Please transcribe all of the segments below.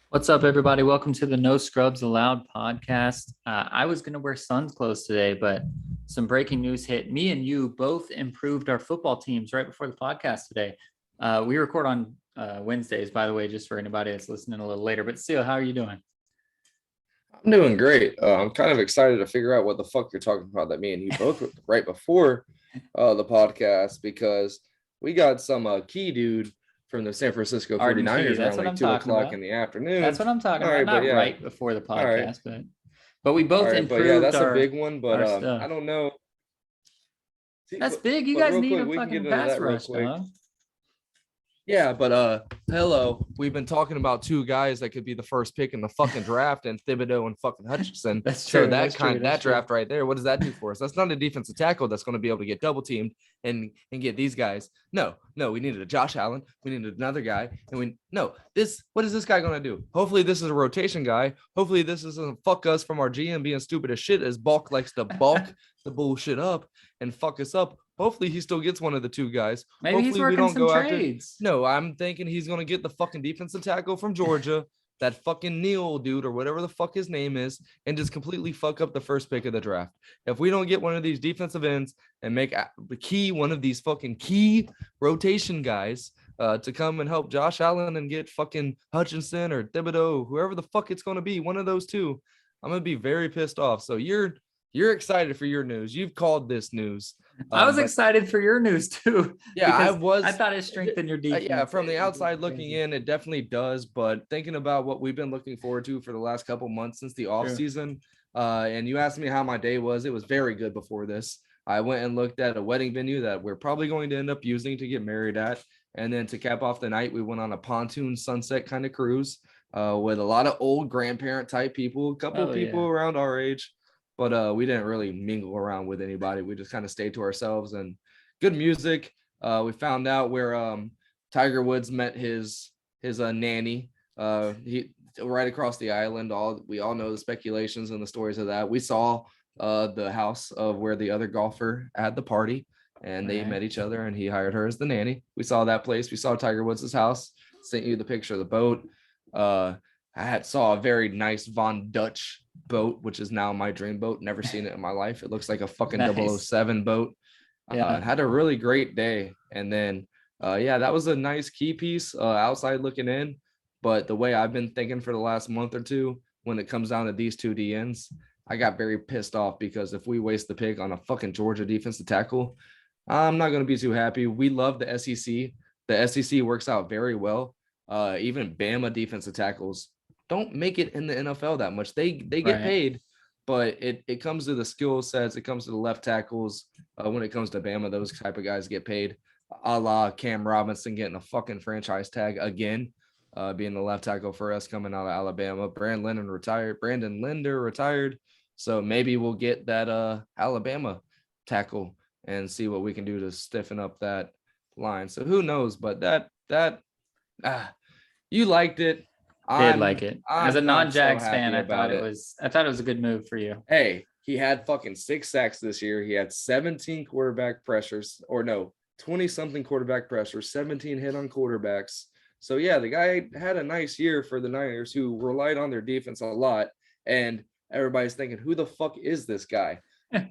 What's up, everybody? Welcome to the No Scrubs Allowed podcast. I was going to wear Suns clothes today, but some breaking news hit. Me and you both improved our football teams right before the podcast today. We record on Wednesdays, by the way, just for anybody that's listening a little later. But still, how are you doing? I'm doing great. I'm kind of excited to figure out what the fuck you're talking about that me and you both were right before the podcast because we got some key dude from the San Francisco Arden Key, 49ers that's around what like I'm 2 talking o'clock about. in the afternoon. That's what I'm talking All about. right, but Not yeah, right before the all right, podcast, but we all both right, but yeah, improved that's a big one. But our I stuff. don't know. See, That's big. You but guys real need quick, a we can get fucking into pass that real rush, quick. dog. Yeah, but hello. We've been talking about two guys that could be the first pick in the fucking draft, and Thibodeau and fucking Hutchinson. That's So true. That's true. that draft right there, what does that do for us? That's not a defensive tackle that's going to be able to get double teamed and get these guys. No, we needed a Josh Allen. We needed another guy, and what is this guy going to do? Hopefully, this is a rotation guy. Hopefully, this doesn't fuck us from our GM being stupid as shit as Bulk likes to bulk the bullshit up and fuck us up. Hopefully he still gets one of the two guys. Maybe Hopefully he's working some trades. No, I'm thinking he's going to get the fucking defensive tackle from Georgia, that fucking Neil dude or whatever the fuck his name is, and just completely fuck up the first pick of the draft. If we don't get one of these defensive ends and make one of these fucking key rotation guys to come and help Josh Allen and get fucking Hutchinson or Thibodeau, whoever the fuck it's going to be, one of those two, I'm going to be very pissed off. So you're excited for your news. You've called this news. I was excited for your news too. Yeah, I was. I thought it strengthened your defense. Yeah, from the outside looking in, it definitely does. But thinking about what we've been looking forward to for the last couple months since the off season, and you asked me how my day was. It was very good before this. I went and looked at a wedding venue that we're probably going to end up using to get married at. And then to cap off the night, we went on a pontoon sunset kind of cruise with a lot of old grandparent type people, a couple of people around our age. But we didn't really mingle around with anybody. We just kind of stayed to ourselves and good music. We found out where Tiger Woods met his nanny. He right across the island. We all know the speculations and the stories of that. We saw the house of where the other golfer had the party, and they met each other, and he hired her as the nanny. We saw that place. We saw Tiger Woods' house. Sent you the picture of the boat. I saw a very nice Von Dutch boat, which is now my dream boat. Never seen it in my life. It looks like a fucking nice. 007 boat. Had a really great day. And then, that was a nice key piece outside looking in. But the way I've been thinking for the last month or two, when it comes down to these two DNs, I got very pissed off because if we waste the pick on a fucking Georgia defensive tackle, I'm not going to be too happy. We love the SEC. The SEC works out very well. Even Bama defensive tackles don't make it in the NFL that much. They get paid, but it comes to the skill sets. It comes to the left tackles. When it comes to Bama, those type of guys get paid. A la Cam Robinson getting a fucking franchise tag again, being the left tackle for us coming out of Alabama. Brandon Linder retired. So maybe we'll get that Alabama tackle and see what we can do to stiffen up that line. So who knows? But you liked it. Did like it. As a non-Jags fan, I thought it was a good move for you. Hey, he had fucking 6 sacks this year. He had 17 quarterback pressures, 20-something quarterback pressures, 17 hit on quarterbacks. So yeah, the guy had a nice year for the Niners, who relied on their defense a lot. And everybody's thinking, who the fuck is this guy?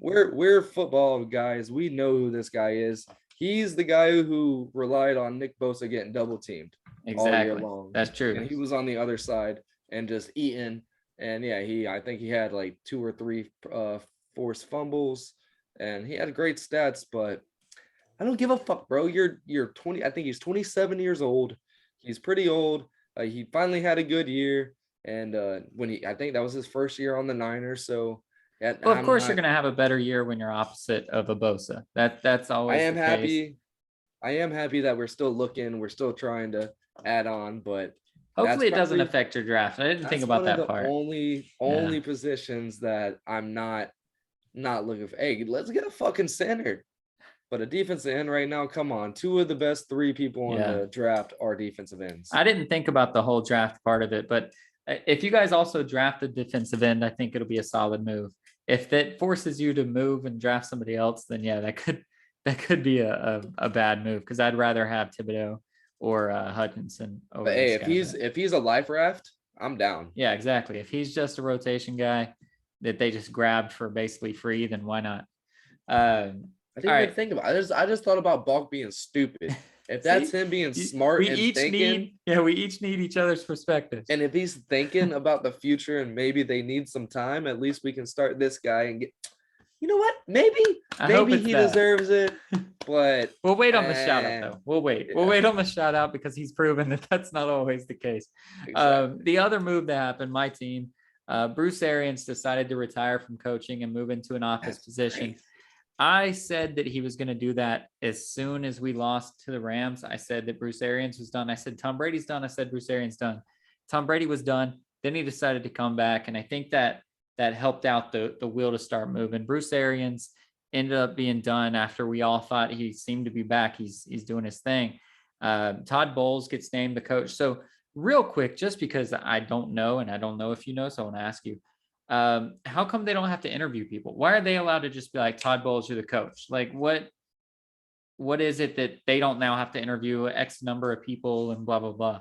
We're football guys. We know who this guy is. He's the guy who relied on Nick Bosa getting double teamed all year long. That's true. And he was on the other side and just eating. And yeah, I think he had like 2 or 3 forced fumbles, and he had great stats. But I don't give a fuck, bro. You're 20. I think he's 27 years old. He's pretty old. He finally had a good year, and I think that was his first year on the Niners. So. Well, of course, you're going to have a better year when you're opposite of a Bosa. That's always. I am happy. I am happy that we're still looking. We're still trying to add on, but hopefully it doesn't affect your draft. I didn't think about that part. Only positions that I'm not looking for. Hey, let's get a fucking center. But a defensive end right now, come on. 2 of the best 3 people in the draft are defensive ends. I didn't think about the whole draft part of it, but if you guys also draft a defensive end, I think it'll be a solid move. If that forces you to move and draft somebody else, then yeah, that could be a bad move, because I'd rather have Thibodeau or Hutchinson over But hey, this guy. if he's a life raft, I'm down. Yeah, exactly. If he's just a rotation guy that they just grabbed for basically free, then why not? I didn't even think about it. I just thought about Bulk being stupid. If that's him being smart and thinking, we each need each other's perspectives. and if he's thinking about the future and maybe they need some time, at least we can start this guy and get. You know what? Maybe he deserves it, but we'll wait on the shout out though. We'll wait on the shout out because he's proven that that's not always the case. Exactly. The other move that happened, my team, Bruce Arians decided to retire from coaching and move into an office position. Great. I said that he was going to do that as soon as we lost to the Rams. I said that Bruce Arians was done. I said Tom Brady's done. I said Bruce Arians done. Tom Brady was done. Then he decided to come back, and I think that helped out the wheel to start moving. Bruce Arians ended up being done after we all thought he seemed to be back. He's doing his thing. Todd Bowles gets named the coach. So real quick, just because I don't know, and I don't know if you know, so I want to ask you, how come they don't have to interview people? Why are they allowed to just be like, Todd Bowles, you're the coach? Like what is it that they don't now have to interview X number of people and blah, blah, blah?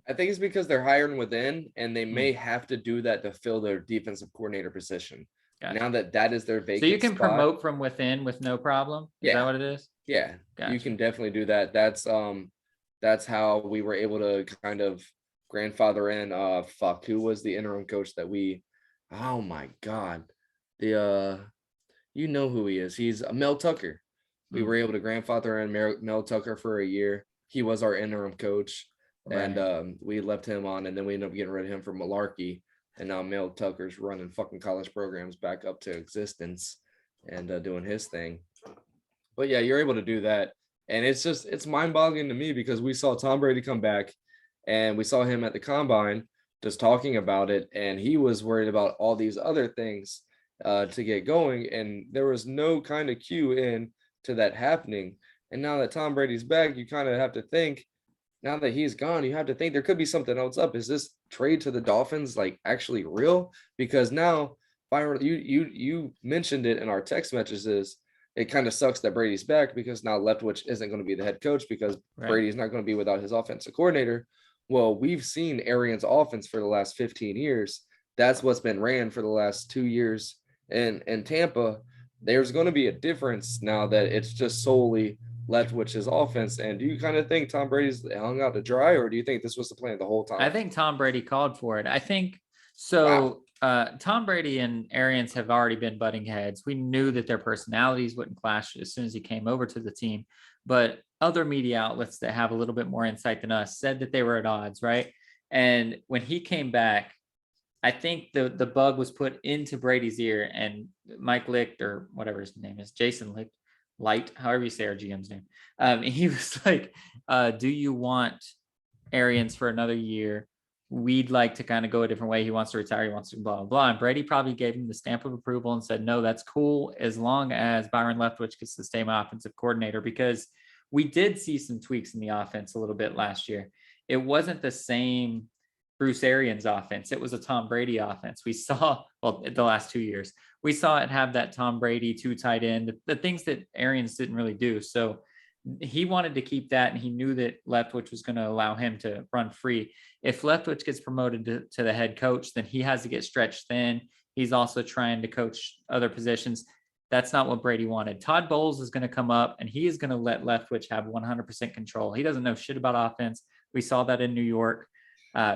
I think it's because they're hiring within, and they may have to do that to fill their defensive coordinator position. Gotcha. Now that is their vacant so you can spot. Promote from within with no problem. Is that what it is? Yeah, gotcha. You can definitely do that. That's how we were able to kind of grandfather in. Who was the interim coach that we? Oh my God, you know who he is. He's Mel Tucker. We were able to grandfather in Mel Tucker for a year. He was our interim coach. Right. And we left him on, and then we ended up getting rid of him for malarkey. And now Mel Tucker's running fucking college programs back up to existence and doing his thing. But yeah, you're able to do that. And it's mind-boggling to me because we saw Tom Brady come back, and we saw him at the combine just talking about it. And he was worried about all these other things to get going. And there was no kind of cue in to that happening. And now that Tom Brady's back, you kind of have to think, now that he's gone, you have to think there could be something else up. Is this trade to the Dolphins like actually real? Because now, Byron, you mentioned it in our text messages. It kind of sucks that Brady's back because now Leftwich isn't going to be the head coach because Brady's not going to be without his offensive coordinator. Well, we've seen Arians' offense for the last 15 years. That's what's been ran for the last 2 years in Tampa. There's going to be a difference now that it's just solely Leftwich's offense. And do you kind of think Tom Brady's hung out to dry, or do you think this was the plan the whole time? I think Tom Brady called for it. I think so. Wow. Tom Brady and Arians have already been butting heads. We knew that their personalities wouldn't clash as soon as he came over to the team, but other media outlets that have a little bit more insight than us said that they were at odds, right? And when he came back, I think the bug was put into Brady's ear, and Mike Licht, or whatever his name is, Jason Light, however you say our GM's name. He was like, do you want Arians for another year? We'd like to kind of go a different way. He wants to retire. He wants to blah, blah, blah. And Brady probably gave him the stamp of approval and said, no, that's cool as long as Byron Leftwich gets to stay my offensive coordinator, because we did see some tweaks in the offense a little bit last year. It wasn't the same Bruce Arians offense. It was a Tom Brady offense. We saw, well, the last 2 years, we saw it have that Tom Brady 2 tight end, the things that Arians didn't really do. So he wanted to keep that, and he knew that Leftwich was going to allow him to run free. If Leftwich gets promoted to the head coach, then he has to get stretched thin. He's also trying to coach other positions. That's not what Brady wanted. Todd Bowles is going to come up, and he is going to let Leftwich have 100% control. He doesn't know shit about offense. We saw that in New York.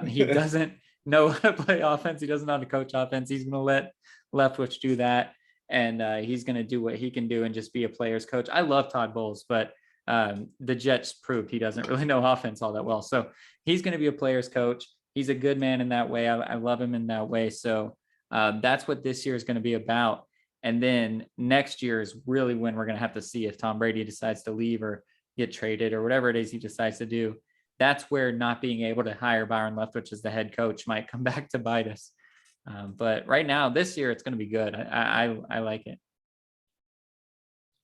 He doesn't know how to play offense. He doesn't know how to coach offense. He's going to let Leftwich do that, and he's going to do what he can do and just be a player's coach. I love Todd Bowles, but the Jets proved he doesn't really know offense all that well. So he's going to be a player's coach. He's a good man in that way. I love him in that way. So that's what this year is going to be about. And then next year is really when we're going to have to see if Tom Brady decides to leave or get traded or whatever it is he decides to do. That's where not being able to hire Byron Leftwich as the head coach might come back to bite us. But right now, this year, it's going to be good. I like it.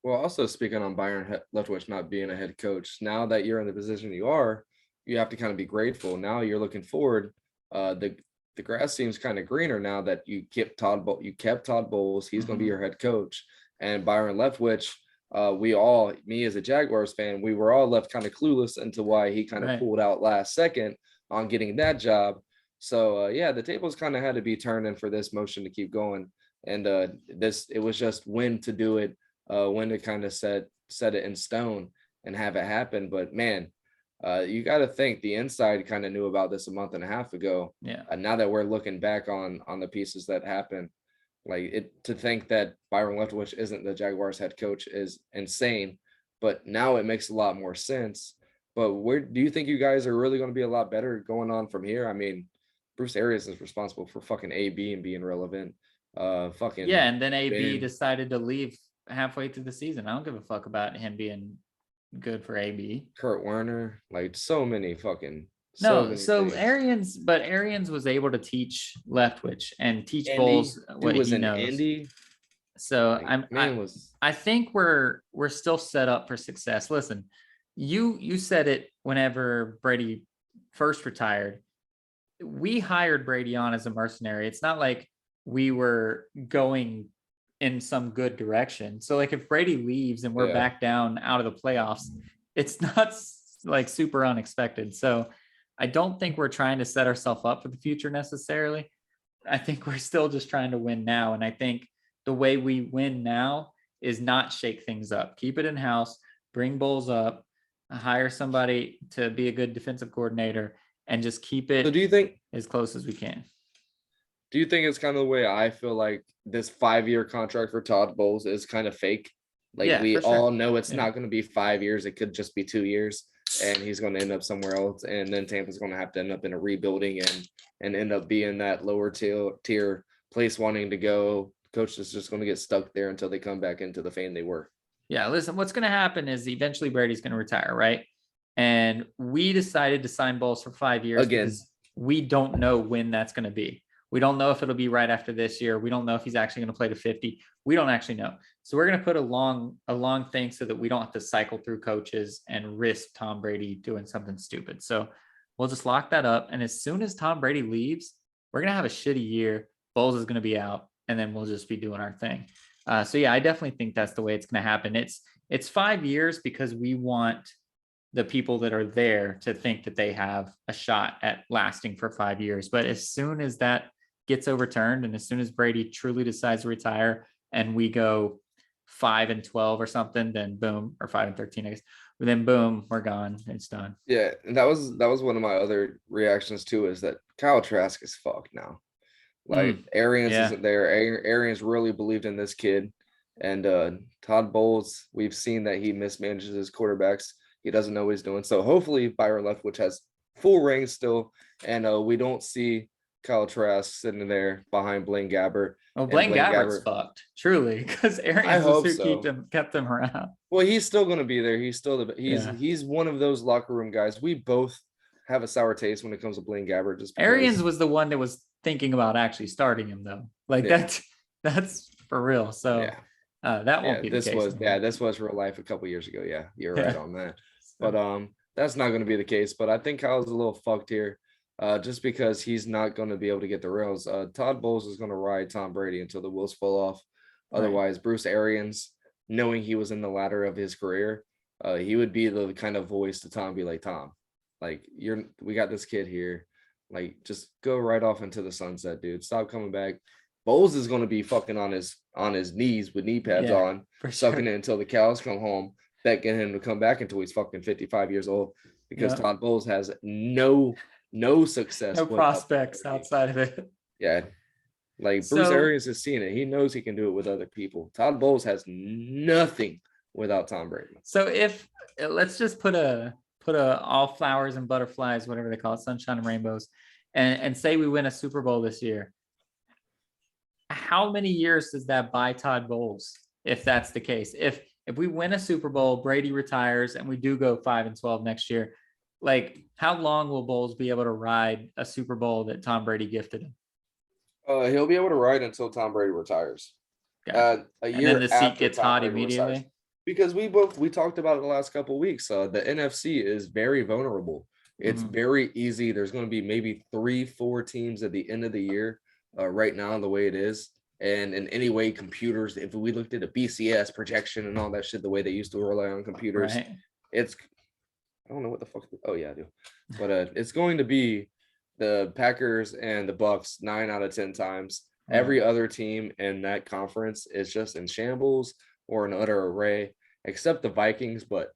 Well, also speaking on Byron Leftwich not being a head coach, now that you're in the position you are, you have to kind of be grateful. Now you're looking forward. The grass seems kind of greener now that you kept Todd Bowles. He's going to be your head coach, and Byron Leftwich. me as a Jaguars fan, we were all left kind of clueless into why he kind of pulled out last second on getting that job. So yeah, the tables kind of had to be turned in for this motion to keep going. And it was just when to do it, when to kind of set it in stone and have it happen. But man, you got to think the inside kind of knew about this a month and a half ago. Yeah. Now that we're looking back on the pieces that happened, to think that Byron Leftwich isn't the Jaguars head coach is insane. But now it makes a lot more sense. But where do you think you guys are really going to be a lot better going on from here? I mean, Bruce Arians is responsible for fucking AB and being relevant. Fucking yeah, and then AB decided to leave halfway through the season. I don't give a fuck about him being good for AB. Kurt Warner, like so many fucking Arians was able to teach Leftwich and teach Bowles what he knows. Indy. So I think we're still set up for success. Listen, you said it whenever Brady first retired. We hired Brady on as a mercenary. It's not like we were going in some good direction. So like if Brady leaves and we're back down out of the playoffs, it's not like super unexpected. So I don't think we're trying to set ourselves up for the future necessarily. I think we're still just trying to win now. And I think the way we win now is not shake things up. Keep it in house, bring Bowles up, hire somebody to be a good defensive coordinator, and just keep it do you think as close as we can. Do you think it's kind of the way I feel like this 5-year contract for Todd Bowles is kind of fake? Like we all know it's not going to be 5 years. It could just be 2 years and he's going to end up somewhere else. And then Tampa's going to have to end up in a rebuilding and end up being that lower tier place wanting to go. Coach is just going to get stuck there until they come back into the fame they were. Yeah, listen, what's going to happen is eventually Brady's going to retire, right? And we decided to sign Bowles for 5 years because we don't know when that's going to be. We don't know if it'll be right after this year. We don't know if he's actually going to play to 50. We don't actually know. So we're going to put a long thing so that we don't have to cycle through coaches and risk Tom Brady doing something stupid. So we'll just lock that up. And as soon as Tom Brady leaves, we're going to have a shitty year. Bowles is going to be out, and then we'll just be doing our thing. So yeah, I definitely think that's the way it's going to happen. It's 5 years because we want the people that are there to think that they have a shot at lasting for 5 years. But as soon as that gets overturned, and as soon as Brady truly decides to retire and we go 5-12 or something, then boom, or 5-13, I guess, then boom, we're gone. It's done. Yeah. And that was one of my other reactions too, is that Kyle Trask is fucked now. Like Arians isn't there. Arians really believed in this kid. And Todd Bowles, we've seen that he mismanages his quarterbacks. He doesn't know what he's doing. So hopefully Byron Leftwich has full reign still. And we don't see Kyle Trask sitting there behind Blaine Gabbert. Well, Blaine Gabbert's fucked, truly, because Arians is who kept him around. Well, he's still going to be there. He's still he's one of those locker room guys. We both have a sour taste when it comes to Blaine Gabbert. Just Arians was the one that was thinking about actually starting him, though. Like that's for real. So that won't be the case. This was real life a couple years ago. Yeah, you're right on that. But that's not going to be the case. But I think Kyle's a little fucked here. Just because he's not going to be able to get the rails. Todd Bowles is going to ride Tom Brady until the wheels fall off. Otherwise, Bruce Arians, knowing he was in the ladder of his career, he would be the kind of voice to Tom, be like, Tom, like we got this kid here. Like, just go right off into the sunset, dude. Stop coming back. Bowles is going to be fucking on his knees with knee pads on, sucking it until the cows come home, begging him to come back until he's fucking 55 years old, because Todd Bowles has no success, no prospects outside of it. Yeah, like Bruce Arians has seen it. He knows he can do it with other people. Todd Bowles has nothing without Tom Brady. So if let's just put a all flowers and butterflies, whatever they call it, sunshine and rainbows, and say we win a Super Bowl this year. How many years does that buy Todd Bowles if that's the case? If we win a Super Bowl, Brady retires, and we do go 5-12 next year, like, how long will Bowles be able to ride a Super Bowl that Tom Brady gifted him? He'll be able to ride until Tom Brady retires. Gotcha. A year, and then the seat gets hot immediately. Retires. Because we talked about it the last couple of weeks. The NFC is very vulnerable. It's very easy. There's going to be maybe 3-4 teams at the end of the year right now, the way it is. and in any way computers, if we looked at a BCS projection and all that shit, the way they used to rely on computers, Right. it's I don't know what the fuck. Oh yeah, I do. But it's going to be the Packers and the Bucks 9 out of 10 times. Right. Every other team in that conference is just in shambles or an utter array, except the Vikings. But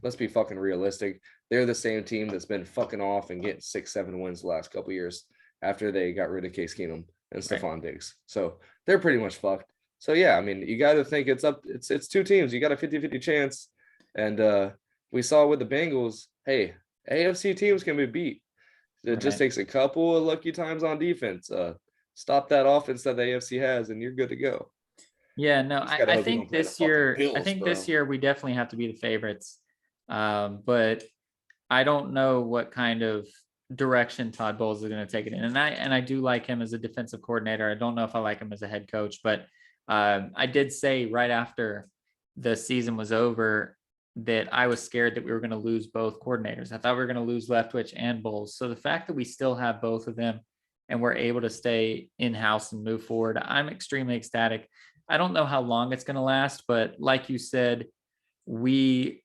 let's be fucking realistic. They're the same team that's been fucking off and getting 6-7 wins the last couple years after they got rid of Case Keenum and Stephon Diggs. So they're pretty much fucked. So yeah, I mean, you got to think it's two teams. You got a 50-50 chance. And we saw with the Bengals, hey, AFC teams can be beat. It just takes a couple of lucky times on defense. Stop that offense that the AFC has, and you're good to go. Yeah, no, I think this year, this year we definitely have to be the favorites. But I don't know what kind of direction Todd Bowles is going to take it in. And I do like him as a defensive coordinator. I don't know if I like him as a head coach, but I did say right after the season was over that I was scared that we were going to lose both coordinators. I thought we were going to lose Leftwich and Bowles. So the fact that we still have both of them and we're able to stay in-house and move forward, I'm extremely ecstatic. I don't know how long it's going to last, but like you said, we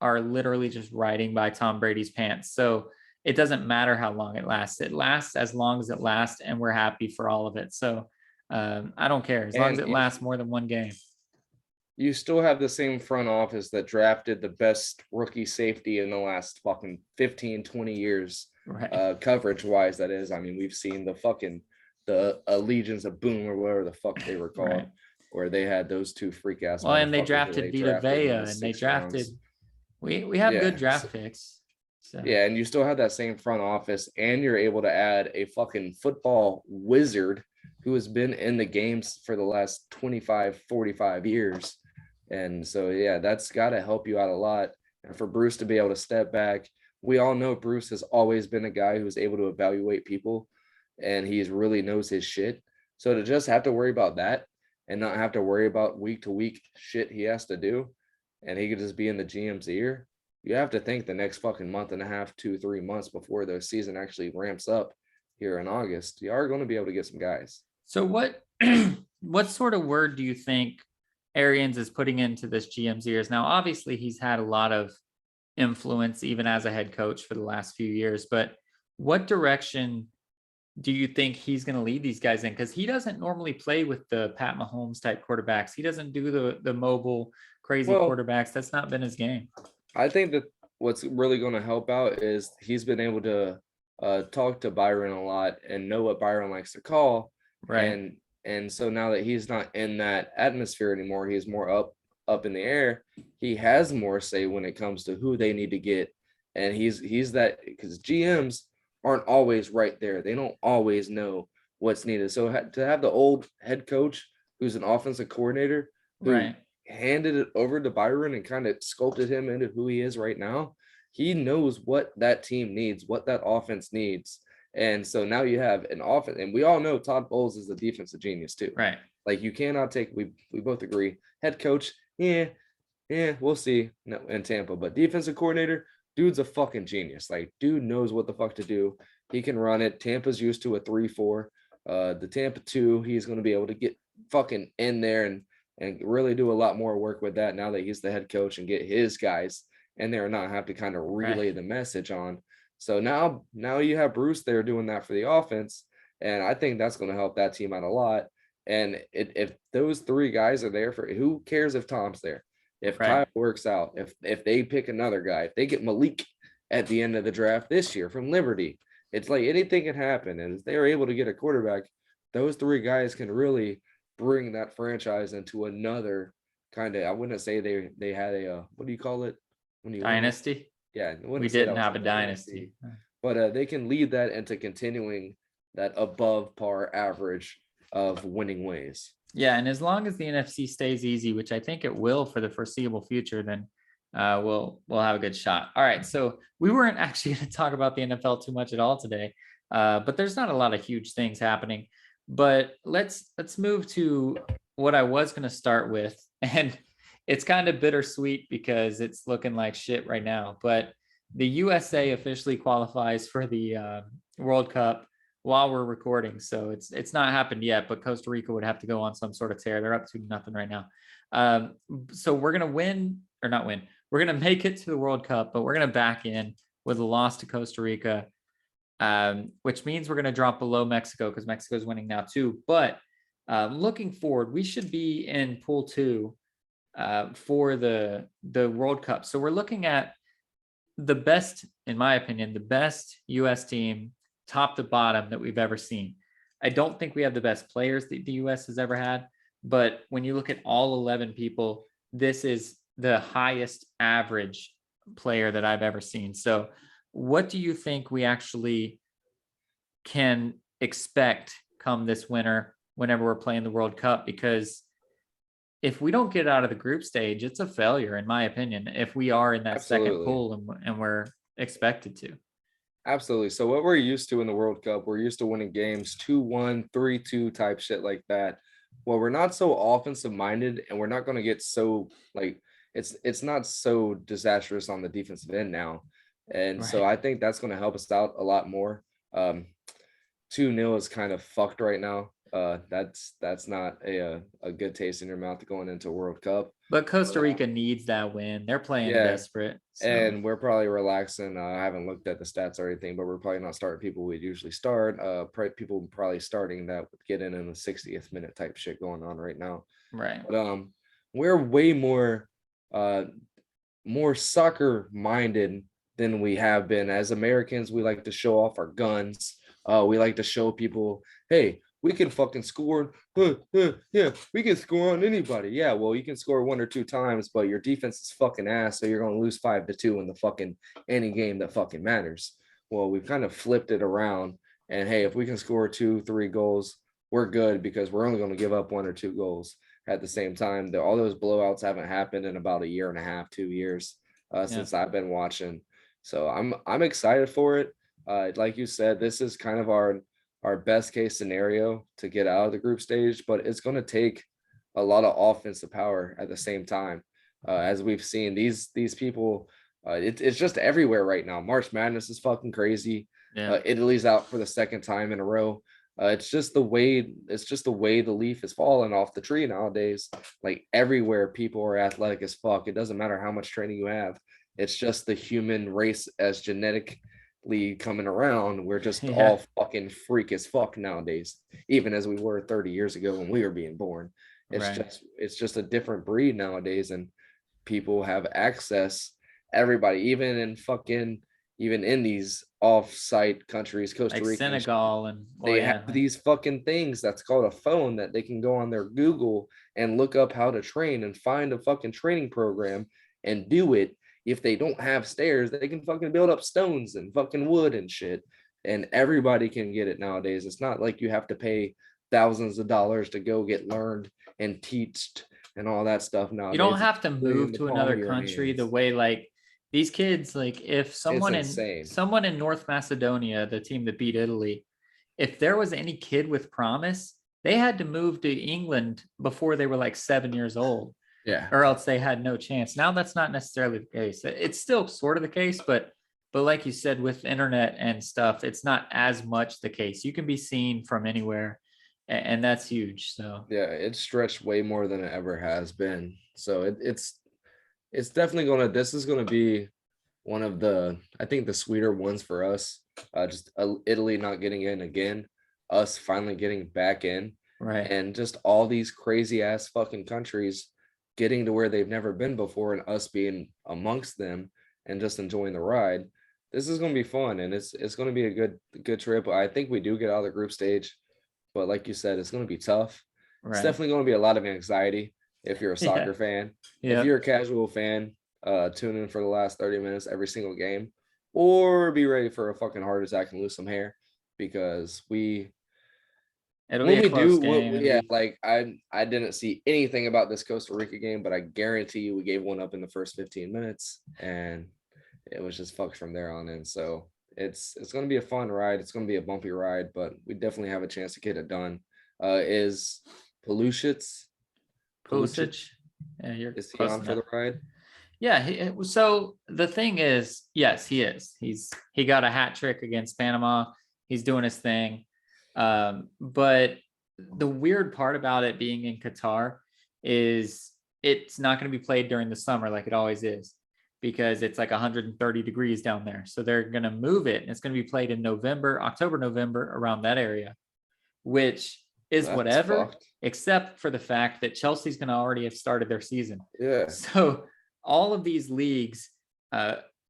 are literally just riding by Tom Brady's pants. So it doesn't matter how long it lasts. It lasts as long as it lasts, and we're happy for all of it. So I don't care as long as it lasts more than one game. You still have the same front office that drafted the best rookie safety in the last fucking 15, 20 years, coverage wise. That is, I mean, we've seen the Legions of Boom or whatever the fuck they were called, where they had those two freak ass. Well, and they drafted Vita Vea, and they drafted. We have good draft picks. So. Yeah, and you still have that same front office, and you're able to add a fucking football wizard who has been in the games for the last 25, 45 years. And so, yeah, that's got to help you out a lot. And for Bruce to be able to step back, we all know Bruce has always been a guy who's able to evaluate people, and he really knows his shit. So to just have to worry about that and not have to worry about week to week shit he has to do, and he could just be in the GM's ear, you have to think the next fucking month and a half, 2-3 months before the season actually ramps up here in August, you are going to be able to get some guys. So what sort of word do you think Arians is putting into this GM's ears? Now, obviously, he's had a lot of influence even as a head coach for the last few years, but what direction do you think he's going to lead these guys in? Because he doesn't normally play with the Pat Mahomes type quarterbacks. He doesn't do the mobile, crazy quarterbacks. That's not been his game. I think that what's really going to help out is he's been able to talk to Byron a lot and know what Byron likes to call. Right. And so now that he's not in that atmosphere anymore, he's more up in the air. He has more say when it comes to who they need to get. And he's that, because GMs aren't always right there. They don't always know what's needed. So to have the old head coach who's an offensive coordinator who handed it over to Byron and kind of sculpted him into who he is right now, he knows what that team needs, what that offense needs. And so now you have an offense, and we all know Todd Bowles is a defensive genius too. Right. Like you cannot take, we both agree, head coach, we'll see in Tampa, but defensive coordinator, dude's a fucking genius. Like dude knows what the fuck to do. He can run it. Tampa's used to a 3-4. The Tampa 2, he's going to be able to get fucking in there and really do a lot more work with that now that he's the head coach, and get his guys in there and not have to kind of relay the message on. So now you have Bruce there doing that for the offense, and I think that's going to help that team out a lot. And if those three guys are there, for who cares if Tom's there? If Kyle works out, if they pick another guy, if they get Malik at the end of the draft this year from Liberty, it's like anything can happen. And if they're able to get a quarterback, those three guys can really bring that franchise into another kind of, I wouldn't say they had a what do you call it? When you dynasty? Yeah, we didn't have a dynasty. But they can lead that into continuing that above par average of winning ways. Yeah, and as long as the NFC stays easy, which I think it will for the foreseeable future, then we'll have a good shot. All right, so we weren't actually going to talk about the NFL too much at all today, but there's not a lot of huge things happening. But let's move to what I was going to start with, and it's kind of bittersweet because it's looking like shit right now. But the USA officially qualifies for the World Cup. while we're recording. So it's not happened yet, but Costa Rica would have to go on some sort of tear. They're up to nothing right now. So we're going to win or not win. We're going to make it to the World Cup, but we're going to back in with a loss to Costa Rica, which means we're going to drop below Mexico because Mexico's winning now too. But looking forward, we should be in Pool 2 for the World Cup. So we're looking at the best, in my opinion, the best U.S. team, top to bottom, that we've ever seen. I don't think we have the best players that the U.S. has ever had, but when you look at all 11 people, this is the highest average player that I've ever seen. So what do you think we actually can expect come this winter whenever we're playing the World Cup? Because if we don't get out of the group stage, it's a failure, in my opinion, if we are in that second Absolutely. pool and we're expected to. Absolutely. So what we're used to in the World Cup, we're used to winning games 2-1, 3-2 type shit like that. Well, we're not so offensive minded, and we're not going to get so like it's not so disastrous on the defensive end now. And so Right. I think that's going to help us out a lot more. 2-0 is kind of fucked right now. That's not a good taste in your mouth going into World Cup. But Costa Rica needs that win. They're playing Yeah, desperate. So. and we're probably relaxing. I haven't looked at the stats or anything, but we're probably not starting people we'd usually start. People probably starting that would get in the 60th minute type shit going on right now. Right. But we're way more soccer minded than we have been. As Americans, we like to show off our guns. We like to show people, hey, we can fucking score. Yeah, we can score on anybody. Yeah, well, you can score 1 or 2 times, but your defense is fucking ass, so you're gonna lose 5-2 in the fucking any game that fucking matters. Well, we've kind of flipped it around, and hey, if we can score 2-3 goals, we're good because we're only gonna give up 1 or 2 goals. At the same time, all those blowouts haven't happened in about a year and a half, 2 years since I've been watching. So I'm excited for it. Like you said, this is kind of our best case scenario to get out of the group stage, but it's going to take a lot of offensive power at the same time. As we've seen, these people, it's just everywhere right now. March Madness is fucking crazy. Yeah. Italy's out for the second time in a row. It's just the way the leaf is falling off the tree nowadays. Like everywhere, people are athletic as fuck. It doesn't matter how much training you have. It's just the human race as genetically coming around. We're just all fucking freak as fuck nowadays, even as we were 30 years ago when we were being born. It's just a different breed nowadays, and people have access. Everybody, even in these off-site countries, Costa Like Rica, Senegal, and they have these fucking things that's called a phone that they can go on their Google and look up how to train and find a fucking training program and do it. If they don't have stairs, they can fucking build up stones and fucking wood and shit. And everybody can get it nowadays. It's not like you have to pay thousands of dollars to go get learned and teached and all that stuff nowadays. You don't have to move to another country the way like these kids, like if someone in North Macedonia, the team that beat Italy, if there was any kid with promise, they had to move to England before they were like 7 years old. Yeah. Or else they had no chance. Now that's not necessarily the case. It's still sort of the case, but like you said, with internet and stuff, it's not as much the case. You can be seen from anywhere, and that's huge. So yeah, it's stretched way more than it ever has been. So it's definitely this is gonna be one of I think the sweeter ones for us. Just Italy not getting in again, us finally getting back in, right, and just all these crazy ass fucking countries getting to where they've never been before, and us being amongst them and just enjoying the ride. This is gonna be fun, and it's gonna be a good trip. I think we do get out of the group stage, but like you said, it's gonna be tough. It's definitely gonna be a lot of anxiety if you're a soccer fan. If you're a casual fan, tune in for the last 30 minutes every single game, or be ready for a fucking heart attack and lose some hair, because like I didn't see anything about this Costa Rica game, but I guarantee you we gave one up in the first 15 minutes, and it was just fucked from there on in. So it's going to be a fun ride. It's going to be a bumpy ride, but we definitely have a chance to get it done. Is Pulisic? Yeah, is he on for the ride? Yeah. So the thing is, yes, he is. He got a hat trick against Panama. He's doing his thing. But the weird part about it being in Qatar is it's not going to be played during the summer like it always is, because it's like 130 degrees down there. So they're going to move it, and it's going to be played in November, October, November, around that area, which is That's whatever, fucked. except for the fact that Chelsea's going to already have started their season. Yeah. So all of these leagues,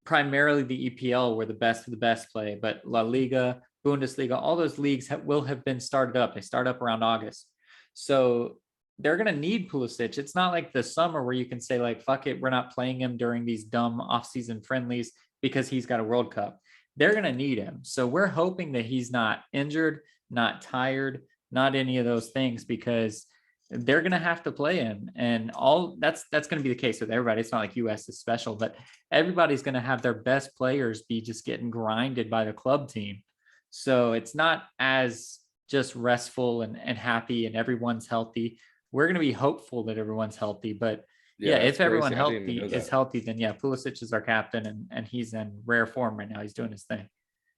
primarily the EPL, where the best of the best play, but La Liga, Bundesliga, all those leagues will have been started up. They start up around August. So they're going to need Pulisic. It's not like the summer where you can say, like, fuck it, we're not playing him during these dumb off-season friendlies because he's got a World Cup. They're going to need him. So we're hoping that he's not injured, not tired, not any of those things, because they're going to have to play him. And all that's going to be the case with everybody. It's not like US is special, but everybody's going to have their best players be just getting grinded by the club team. So it's not as just restful and happy and everyone's healthy. We're going to be hopeful that everyone's healthy, but yeah, if everyone healthy is healthy, then yeah, Pulisic is our captain, and he's in rare form right now. He's doing his thing.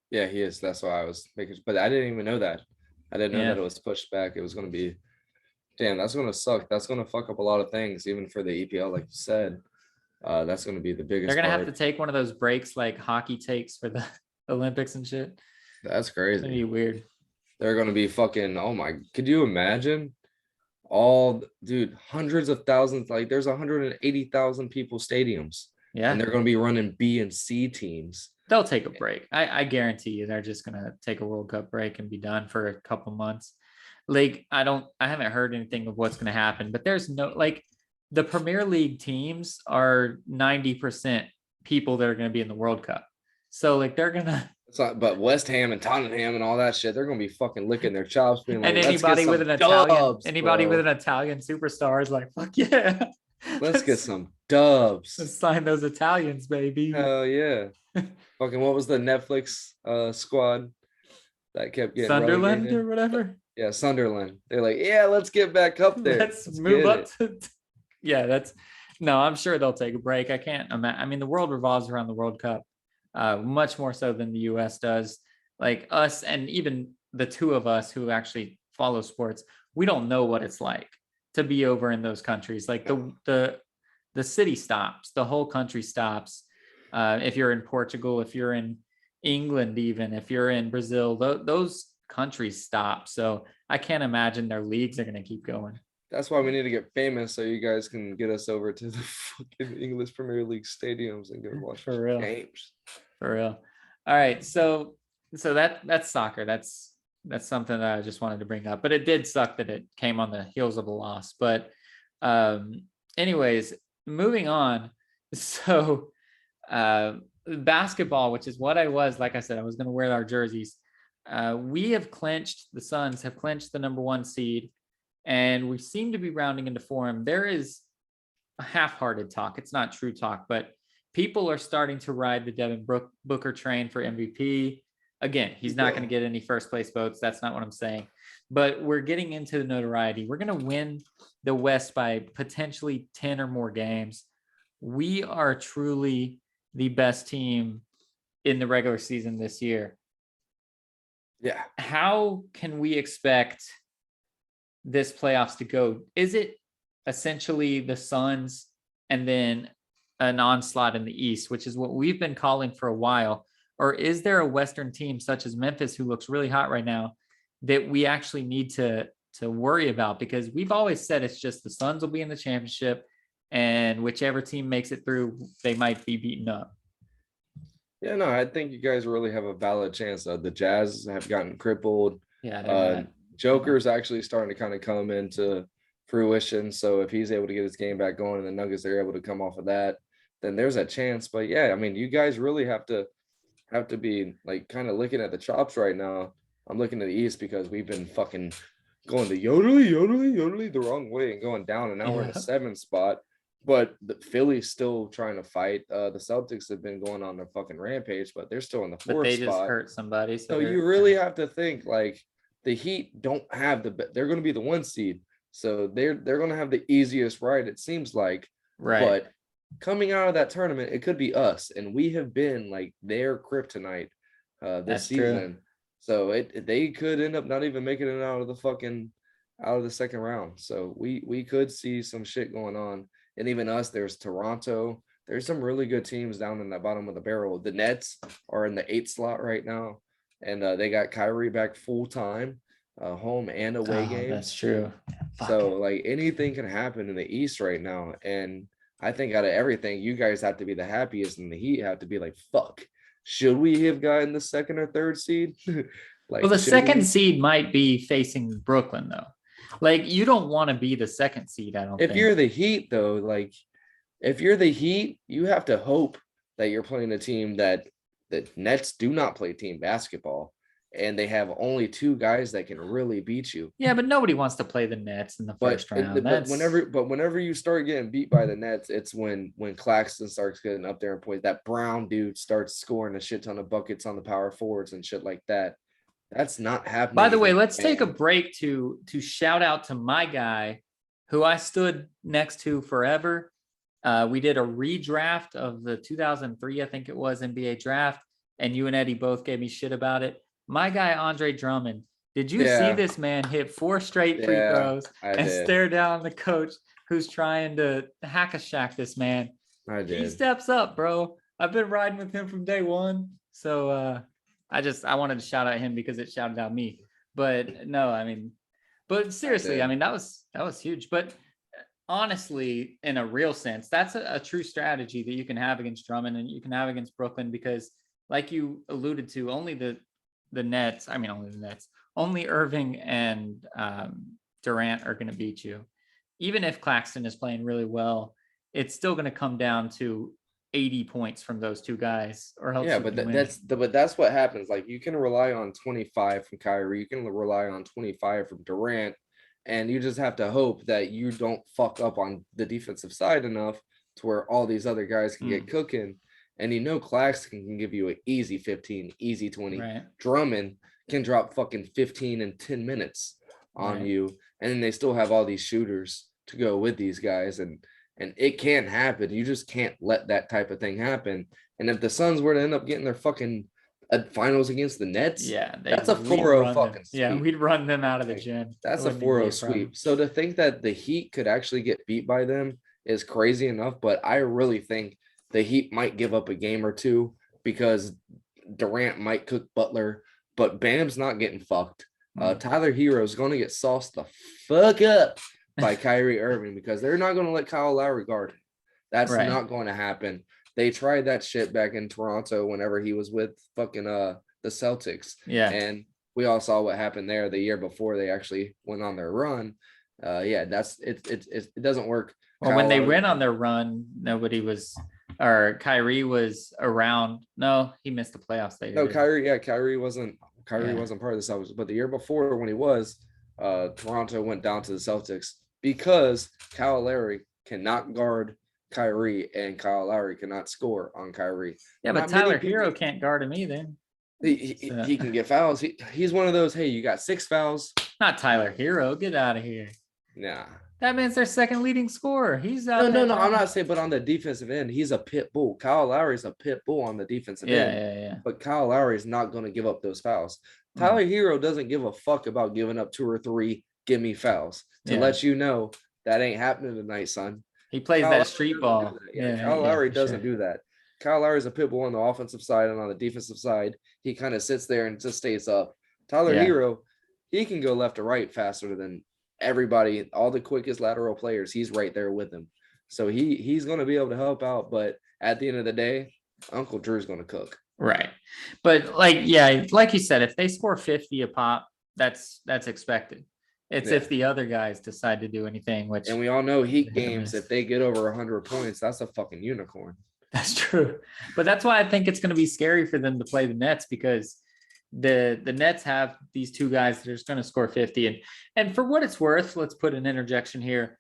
Yeah, he is. That's why I was making, but I didn't even know that. I didn't know that it was pushed back. It was going to be, damn, that's going to suck. That's going to fuck up a lot of things, even for the EPL, like you said. That's going to be the biggest. They're going to have to take one of those breaks like hockey takes for the Olympics and shit. That's crazy. It's going to be weird. They're going to be fucking, oh my, could you imagine? Dude, hundreds of thousands, like there's 180,000 people stadiums. Yeah. And they're going to be running B and C teams. They'll take a break. I guarantee you they're just going to take a World Cup break and be done for a couple months. Like, I haven't heard anything of what's going to happen, but there's no, like, the Premier League teams are 90% people that are going to be in the World Cup. So like they're going to, but West Ham and Tottenham and all that shit, they're gonna be fucking licking their chops, being like, and anybody with an Italian superstar is like, fuck yeah, let's get some dubs. Let's sign those Italians, baby. Hell yeah. Fucking, what was the Netflix squad that kept getting Sunderland relegated? Or whatever? Yeah, Sunderland. They're like, yeah, let's get back up there. Let's move up to yeah, no, I'm sure they'll take a break. I can't imagine. I mean, the world revolves around the World Cup. Much more so than the US does. Like us, and even the two of us who actually follow sports, we don't know what it's like to be over in those countries. Like the city stops, the whole country stops. If you're in Portugal, if you're in England, even if you're in Brazil, those countries stop. So I can't imagine their leagues are going to keep going. That's why we need to get famous, so you guys can get us over to the fucking English Premier League stadiums and go watch for real games. For real. All right, so that's soccer. That's something that I just wanted to bring up. But it did suck that it came on the heels of a loss. But anyways, moving on. So basketball, which is what I was, like I said, I was going to wear our jerseys. The Suns have clinched the number 1 seed. And we seem to be rounding into form. There is a half-hearted talk. It's not true talk, but people are starting to ride the Devin Booker train for MVP. Again, he's not going to get any first place votes. That's not what I'm saying. But we're getting into the notoriety. We're going to win the West by potentially 10 or more games. We are truly the best team in the regular season this year. Yeah. How can we expect this playoffs to go? Is it essentially the Suns and then an onslaught in the East, which is what we've been calling for a while? Or is there a Western team such as Memphis, who looks really hot right now, that we actually need to worry about? Because we've always said it's just the Suns will be in the championship, and whichever team makes it through, they might be beaten up. Yeah, no, I think you guys really have a valid chance. The Jazz have gotten crippled. Yeah, Joker's actually starting to kind of come into fruition. So if he's able to get his game back going and the Nuggets are able to come off of that, then there's a chance. But yeah, I mean, you guys really have to be like kind of looking at the chops right now. I'm looking at the East because we've been fucking going the yodely the wrong way and going down, and now we're in the 7th spot. But the Philly's still trying to fight. The Celtics have been going on their fucking rampage, but they're still in the 4th spot. But they just hurt somebody. So you really have to think, like, the Heat don't have they're going to be the 1 seed. So they're going to have the easiest ride, it seems like. Right. But coming out of that tournament, it could be us. And we have been like their kryptonite this season. So they could end up not even making it out of the second round. So we could see some shit going on. And even us, there's Toronto. There's some really good teams down in the bottom of the barrel. The Nets are in the 8th slot right now, and they got Kyrie back full time, home and away Oh, games. that's true. So like anything can happen in the East right now, and I think out of everything, you guys have to be the happiest, and the Heat have to be like, fuck. Should we have gotten the 2nd or 3rd seed? Well, Like, the should second we? seed might be facing Brooklyn though. Like you don't want to be the second seed, I don't If think. you're the Heat, though, like if you're the Heat, you have to hope that you're playing a team that the Nets do not play team basketball, and they have only 2 guys that can really beat you. Yeah, but nobody wants to play the Nets in the first round. Whenever you start getting beat by the Nets, it's when Claxton starts getting up there and points. That Brown dude starts scoring a shit ton of buckets on the power forwards and shit like that. That's not happening. By the way, let's take a break to shout out to my guy who I stood next to forever. We did a redraft of the 2003, I think it was, NBA draft, and you and Eddie both gave me shit about it. My guy, Andre Drummond, did you see this man hit 4 straight free throws and stare down the coach who's trying to hack a shack this man? I did. He steps up, bro. I've been riding with him from day one. So I wanted to shout out him because it shouted out me. But no, I mean, but seriously, I mean, that was huge. But honestly, in a real sense, that's a true strategy that you can have against Drummond and you can have against Brooklyn because, like you alluded to, only the Nets. I mean, only the Nets. Only Irving and Durant are going to beat you. Even if Claxton is playing really well, it's still going to come down to 80 points from those 2 guys, or else. Yeah, but that's what happens. Like you can rely on 25 from Kyrie, you can rely on 25 from Durant, and you just have to hope that you don't fuck up on the defensive side enough to where all these other guys can get cooking. And Claxton can give you an easy 15, easy 20. Right. Drummond can drop fucking 15 in 10 minutes on you, and then they still have all these shooters to go with these guys, and it can't happen. You just can't let that type of thing happen. And if the Suns were to end up getting their fucking finals against the Nets, that's a 4-0 fucking sweep. Yeah, we'd run them out of the gym. That's a 4-0 sweep. So to think that the Heat could actually get beat by them is crazy enough, but I really think the Heat might give up a game or 2 because Durant might cook Butler, but Bam's not getting fucked. Tyler Hero is going to get sauced the fuck up by Kyrie Irving because they're not going to let Kyle Lowry guard him. That's not going to happen. They tried that shit back in Toronto whenever he was with fucking the Celtics. Yeah. And we all saw what happened there the year before they actually went on their run. It doesn't work. Well, when they went on their run, Kyrie was around. No, he missed the playoffs that year. No, Kyrie wasn't part of the Celtics, but the year before when he was, Toronto went down to the Celtics because Kyle Lowry cannot guard Kyrie and Kyle Lowry cannot score on Kyrie. Yeah, but Tyler Hero can't guard him either. He can get fouls. He's one of those, hey, you got 6 fouls. Not Tyler Hero. Get out of here. Nah. That means their second leading scorer. He's out. No. I'm not saying, but on the defensive end, he's a pit bull. Kyle Lowry's a pit bull on the defensive end. Yeah. But Kyle Lowry is not going to give up those fouls. Tyler Hero doesn't give a fuck about giving up 2 or 3 give me fouls to let you know that ain't happening tonight, son. He plays that street ball. Kyle Lowry doesn't do that. Kyle Lowry is a pit bull on the offensive side, and on the defensive side, he kind of sits there and just stays up. Tyler Hero, he can go left to right faster than everybody, all the quickest lateral players. He's right there with him. So he's going to be able to help out, but at the end of the day, Uncle Drew's going to cook. Right. But like you said, if they score 50 a pop, that's expected. It's if the other guys decide to do anything, and we all know Heat games, if they get over 100 points, that's a fucking unicorn. That's true. But that's why I think it's going to be scary for them to play the Nets, because the Nets have these 2 guys that are just going to score 50. And for what it's worth, let's put an interjection here.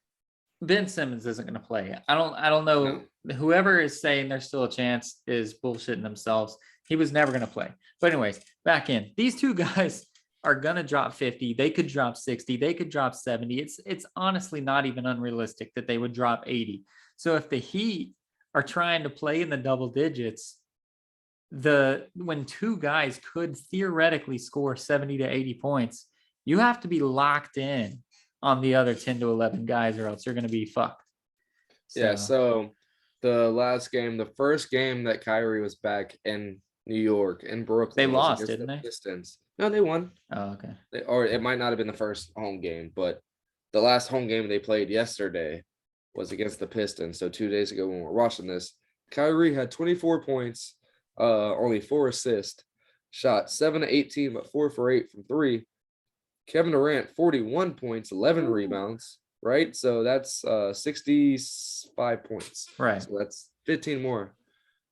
Ben Simmons isn't going to play. I don't know. No. Whoever is saying there's still a chance is bullshitting themselves. He was never going to play. But anyways, back in. These 2 guys are going to drop 50. They could drop 60. They could drop 70. It's honestly not even unrealistic that they would drop 80. So if the Heat are trying to play in the double digits, when two guys could theoretically score 70 to 80 points, you have to be locked in on the other 10 to 11 guys, or else you're going to be fucked. Yeah. So the first game that Kyrie was back in New York, in Brooklyn, they was lost, against didn't the they? Pistons. No, they won. Oh, okay. Or it might not have been the first home game, but the last home game they played yesterday was against the Pistons. So 2 days ago when we were watching this, Kyrie had 24 points, only 4 assists, shot 7 to 18, but 4 for 8 from 3. Kevin Durant, 41 points, 11 rebounds, right? So that's 65 points. Right. So that's 15 more.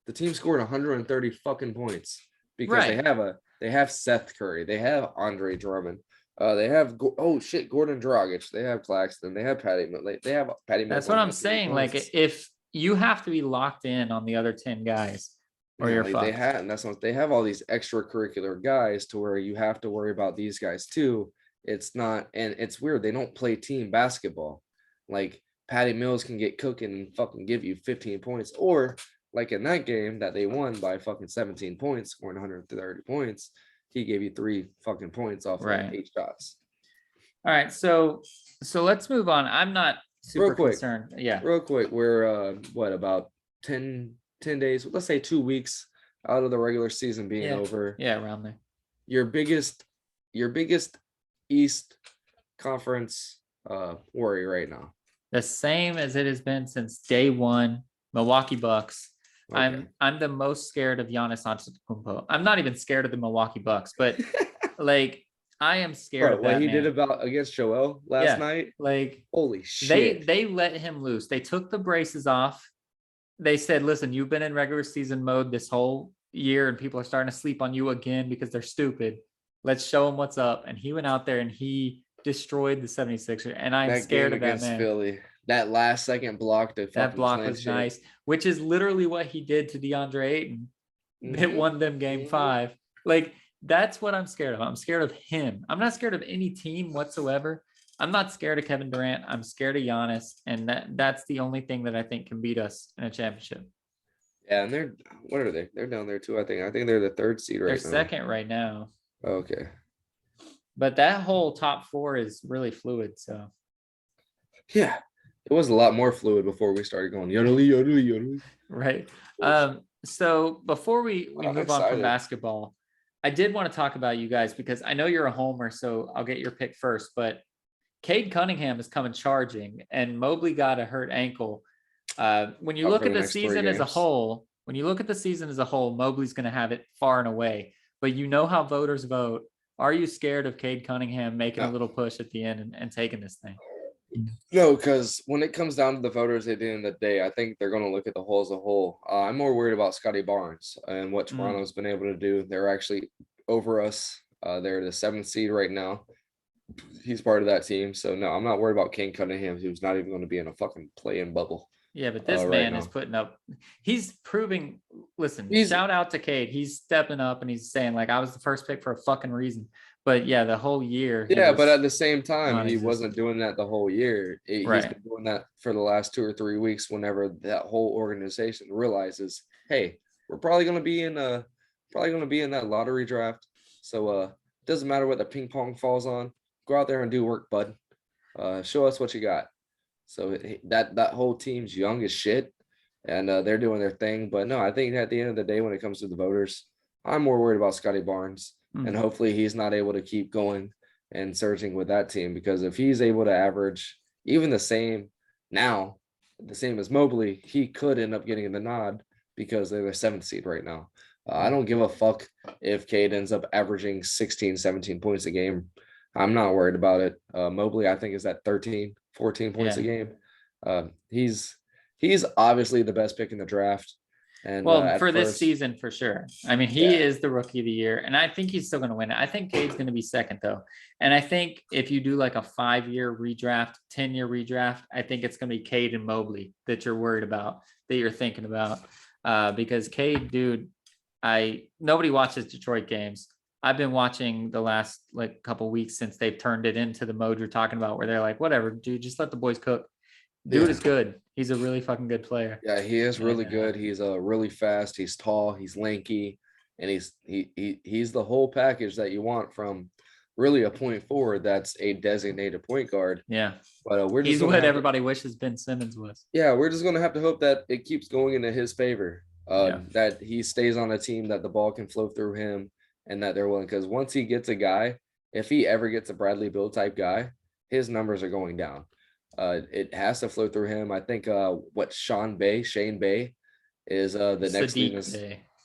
The team scored 130 fucking points because Right. they have Seth Curry, they have Andre Drummond, they have Gordon Dragic, they have Claxton, they have Patty Mills. They have Patty Mills. That's what I'm saying. Like, if you have to be locked in on the other 10 guys, or you're fucked. They have all these extracurricular guys to where you have to worry about these guys too. It's not, and it's weird. They don't play team basketball. Like Patty Mills can get cooking and fucking give you 15 points, or like in that game that they won by fucking 17 points, scoring 130 points, he gave you 3 fucking points off of 8 shots. All right, so let's move on. I'm not super concerned. Yeah. Real quick, we're about 10 days, let's say 2 weeks out of the regular season being over. Yeah, around there. Your biggest East Conference worry right now? The same as it has been since day one. Milwaukee Bucks. Okay. I'm the most scared of Giannis Antetokounmpo. I'm not even scared of the Milwaukee Bucks, but like I am scared of that what he did against Joel last night. Like, holy shit! They let him loose. They took the braces off. They said, "Listen, you've been in regular season mode this whole year, and people are starting to sleep on you again because they're stupid. Let's show them what's up." And he went out there and he destroyed the 76ers. And I'm scared of that man. Philly. That last second block, that block was nice, which is literally what he did to DeAndre Ayton. It won them game 5. Like, that's what I'm scared of. I'm scared of him. I'm not scared of any team whatsoever. I'm not scared of Kevin Durant. I'm scared of Giannis. And that's the only thing that I think can beat us in a championship. Yeah, and what are they? They're down there too, I think. I think they're the 3rd seed right now. They're second right now. Okay. But that whole top 4 is really fluid, so. Yeah. It was a lot more fluid before we started going yodeling. Right. So before we move on from basketball, I did want to talk about you guys because I know you're a homer, so I'll get your pick first. But Cade Cunningham is coming charging, and Mobley got a hurt ankle. When you look at the season as a whole, Mobley's going to have it far and away. But you know how voters vote. Are you scared of Cade Cunningham making a little push at the end and taking this thing? No, because when it comes down to the voters at the end of the day, I think they're going to look at the whole as a whole. I'm more worried about Scotty Barnes and what Toronto's been able to do. They're actually over us. They're the 7th seed right now. He's part of that team. So, no, I'm not worried about Cade Cunningham, who's not even going to be in a fucking play-in bubble. Yeah, but this man is putting up – he's proving – listen, shout out to Cade. He's stepping up and he's saying, like, I was the first pick for a fucking reason. But yeah, the whole year. Yeah, but at the same time, he wasn't doing that the whole year. He's been doing that for the last 2 or 3 weeks. Whenever that whole organization realizes, hey, we're probably going to be in that lottery draft. So it doesn't matter what the ping pong falls on. Go out there and do work, bud. Show us what you got. So that whole team's young as shit, and they're doing their thing. But no, I think at the end of the day, when it comes to the voters, I'm more worried about Scotty Barnes. And hopefully he's not able to keep going and surging with that team, because if he's able to average even the same as Mobley, he could end up getting the nod because they're the 7th seed right now. I don't give a fuck if Cade ends up averaging 16, 17 points a game. I'm not worried about it. Mobley, I think, is at 13, 14 points a game. He's obviously the best pick in the draft. And for this season, for sure. I mean, he is the rookie of the year, and I think he's still going to win it. I think Cade's going to be second, though. And I think if you do like a 5-year redraft, 10-year redraft, I think it's going to be Cade and Mobley that you're worried about, that you're thinking about. Because Cade, dude, nobody watches Detroit games. I've been watching the last like couple weeks since they've turned it into the mode you're talking about, where they're like, whatever, dude, just let the boys cook. Dude is good. He's a really fucking good player. Yeah, he is really good. He's really fast. He's tall. He's lanky. and he's the whole package that you want from really a point forward that's a designated point guard. Yeah. But we're just He's gonna what have everybody wishes Ben Simmons was. yeah, we're just gonna have to hope that it keeps going into his favor. Yeah. That he stays on a team that the ball can flow through him and that they're willing. Because once he gets a guy, if he ever gets a Bradley Beal type guy, his numbers are going down. It has to flow through him. I think what Shane Bay is the next leading.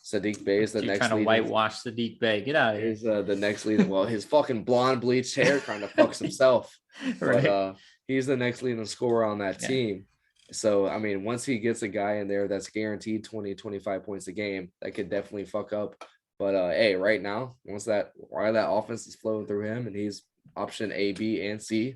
Sadiq Bay is the You're next trying to whitewash Sadiq Bay. Get out of here. Is the next leading. Well, his fucking blonde bleached hair kind of fucks himself. Right. But he's the next leading scorer on that team. So, I mean, once he gets a guy in there that's guaranteed 20, 25 points a game, that could definitely fuck up. But hey, right now, while that offense is flowing through him and he's option A, B, and C,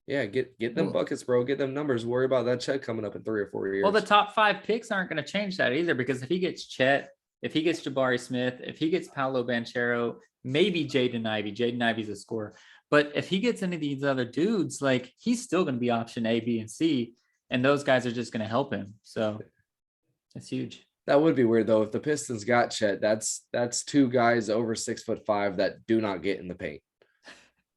yeah, get them buckets, bro. Get them numbers. Worry about that check coming up in 3 or 4 years. Well, the top 5 picks aren't going to change that either, because if he gets Chet, if he gets Jabari Smith, if he gets Paolo Banchero, maybe Jaden Ivey. Jaden Ivey's a scorer. But if he gets any of these other dudes, like, he's still going to be option A, B, and C. And those guys are just going to help him. So it's huge. That would be weird though. If the Pistons got Chet, that's 2 guys over 6'5" that do not get in the paint.